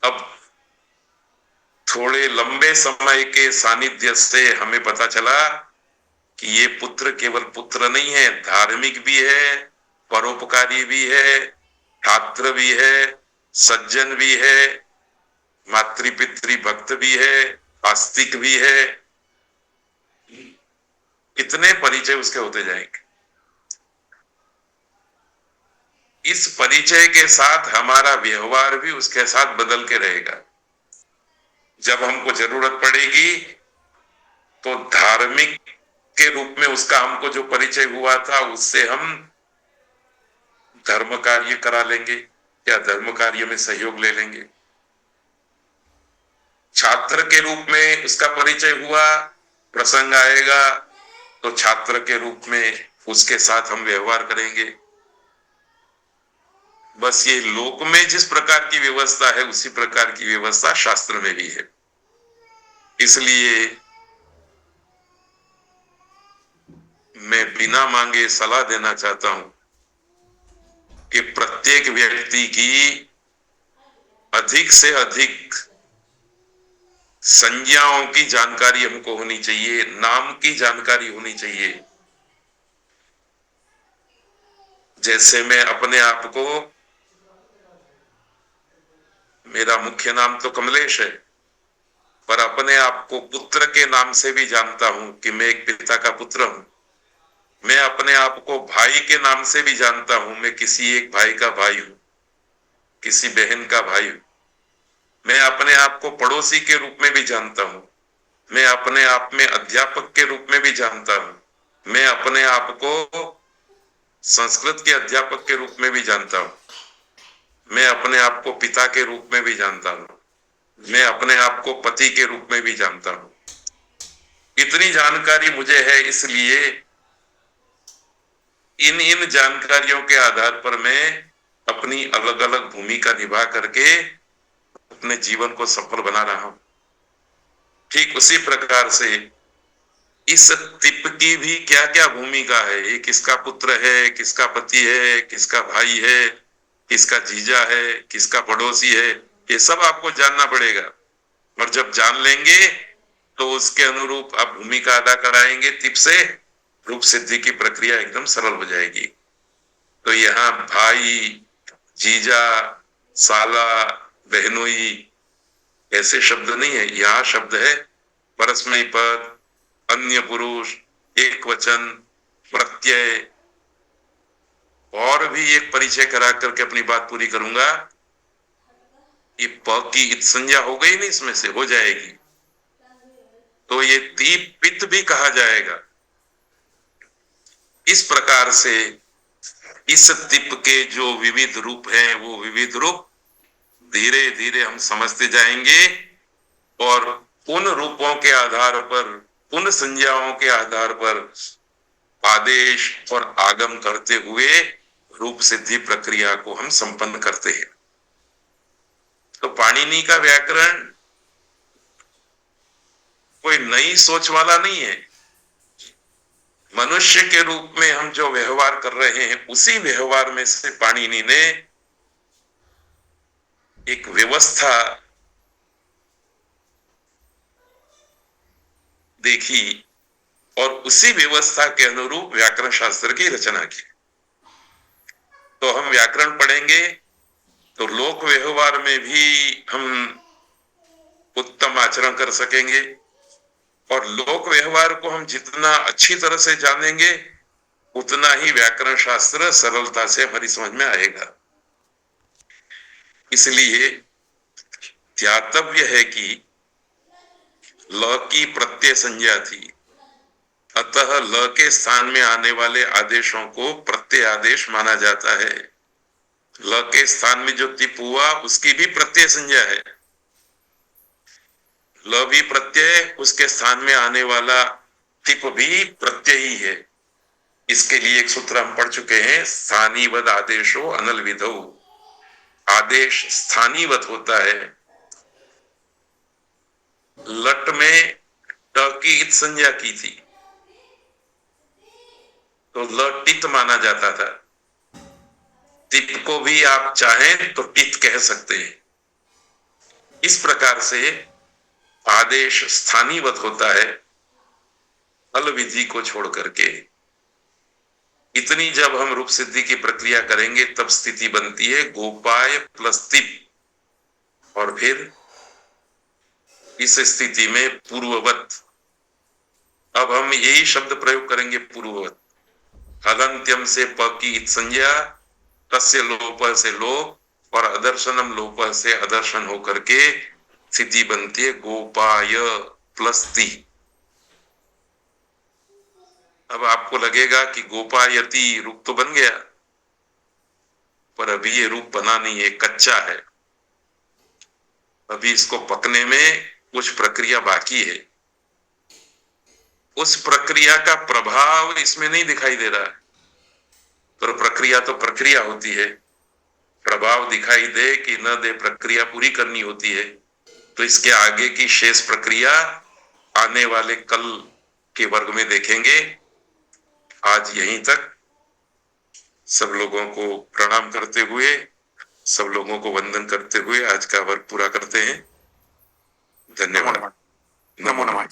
अब थोड़े लंबे समय के सानिध्य से हमें पता चला कि ये पुत्र केवल पुत्र नहीं है, धार्मिक भी है, परोपकारी भी है, छात्र भी है, सज्जन भी है, मातृपितृ भक्त भी है, आस्तिक भी है। कितने परिचय उसके होते जाएंगे। इस परिचय के साथ हमारा व्यवहार भी उसके साथ बदल के रहेगा। जब हमको जरूरत पड़ेगी तो धार्मिक के रूप में उसका हमको जो परिचय हुआ था उससे हम धर्म कार्य करा लेंगे या धर्म कार्य में सहयोग ले लेंगे। छात्र के रूप में उसका परिचय हुआ, प्रसंग आएगा तो छात्र के रूप में उसके साथ हम व्यवहार करेंगे। बस ये लोक में जिस प्रकार की व्यवस्था है उसी प्रकार की व्यवस्था शास्त्र में भी है। इसलिए मैं बिना मांगे सलाह देना चाहता हूं कि प्रत्येक व्यक्ति की अधिक से अधिक संज्ञाओं की जानकारी हमको होनी चाहिए, नाम की जानकारी होनी चाहिए। जैसे मैं अपने आप को, मेरा मुख्य नाम तो कमलेश है, पर अपने आप को पुत्र के नाम से भी जानता हूं कि मैं एक पिता का पुत्र हूं। मैं अपने आप को भाई के नाम से भी जानता हूं, मैं किसी एक भाई का भाई हूं, किसी बहन का भाई हूं। मैं अपने आप को पड़ोसी के रूप में भी जानता हूं, मैं अपने आप में अध्यापक के रूप में भी जानता हूं, मैं अपने आप को संस्कृत के अध्यापक के रूप में भी जानता हूं, मैं अपने आप को पिता के रूप में भी जानता हूं, मैं अपने आप को पति के रूप में भी जानता हूं। इतनी जानकारी मुझे है, इसलिए इन जानकारियों के आधार पर मैं अपनी अलग अलग भूमिका निभा करके अपने जीवन को सफल बना रहा हूं। ठीक उसी प्रकार से इस तिप की भी क्या क्या भूमिका है, ये किसका पुत्र है, किसका पति है, किसका भाई है, किसका जीजा है, किसका पड़ोसी है, ये सब आपको जानना पड़ेगा। और जब जान लेंगे तो उसके अनुरूप आप भूमिका अदा कराएंगे तिप से, रूप सिद्धि की प्रक्रिया एकदम सरल हो जाएगी। तो यहाँ भाई, जीजा, साला, बहनोई ऐसे शब्द नहीं है, यहाँ शब्द है परस्मय पद, अन्य पुरुष, एक वचन, प्रत्यय। और भी एक परिचय करा करके अपनी बात पूरी करूंगा। ये प की इत संज्ञा हो गई नहीं, इसमें से हो जाएगी तो ये दीप पित्त भी कहा जाएगा। इस प्रकार से इस दीप के जो विविध रूप हैं वो विविध रूप धीरे धीरे हम समझते जाएंगे और उन रूपों के आधार पर, उन संज्ञाओं के आधार पर आदेश और आगम करते हुए रूप सिद्धि प्रक्रिया को हम संपन्न करते हैं। तो पाणिनि का व्याकरण कोई नई सोच वाला नहीं है। मनुष्य के रूप में हम जो व्यवहार कर रहे हैं उसी व्यवहार में से पाणिनि ने एक व्यवस्था देखी और उसी व्यवस्था के अनुरूप व्याकरण शास्त्र की रचना की। तो हम व्याकरण पढ़ेंगे तो लोक व्यवहार में भी हम उत्तम आचरण कर सकेंगे और लोक व्यवहार को हम जितना अच्छी तरह से जानेंगे उतना ही व्याकरण शास्त्र सरलता से हमारी समझ में आएगा। इसलिए ध्यातव्य है कि ल की प्रत्यय संज्ञा थी, अतः ल के स्थान में आने वाले आदेशों को प्रत्यय आदेश माना जाता है। ल के स्थान में जो तिप हुआ उसकी भी प्रत्यय संज्ञा है। ल भी प्रत्यय, उसके स्थान में आने वाला तिप भी प्रत्यय ही है। इसके लिए एक सूत्र हम पढ़ चुके हैं, स्थानीवद आदेशो अनल विधौ। आदेश स्थानीवत होता है। लट में ट की इत संज्ञा की थी तो ल टित माना जाता था। टित को भी आप चाहें तो टित कह सकते हैं। इस प्रकार से आदेश स्थानीवत होता है अल विधि को छोड़ करके। इतनी जब हम रूप सिद्धि की प्रक्रिया करेंगे तब स्थिति बनती है गोपाय प्लस तिप। और फिर इस स्थिति में पूर्ववत, अब हम यही शब्द प्रयोग करेंगे पूर्ववत। हलंत्यम से प की इत संज्ञा, तस्य लोप से लोप और अदर्शनम लोप से अदर्शन होकर के स्थिति बनती है गोपाय प्लस ति। अब आपको लगेगा कि गोपायति रूप तो बन गया, पर अभी ये रूप बना नहीं है, कच्चा है। अभी इसको पकने में कुछ प्रक्रिया बाकी है। उस प्रक्रिया का प्रभाव इसमें नहीं दिखाई दे रहा है। तो प्रक्रिया तो प्रक्रिया होती है, प्रभाव दिखाई दे कि न दे, प्रक्रिया पूरी करनी होती है। तो इसके आगे की शेष प्रक्रिया आने वाले कल के वर्ग में देखेंगे। आज यहीं तक। सब लोगों को प्रणाम करते हुए, सब लोगों को वंदन करते हुए आज का वर्ग पूरा करते हैं। धन्यवाद। नमो नमः।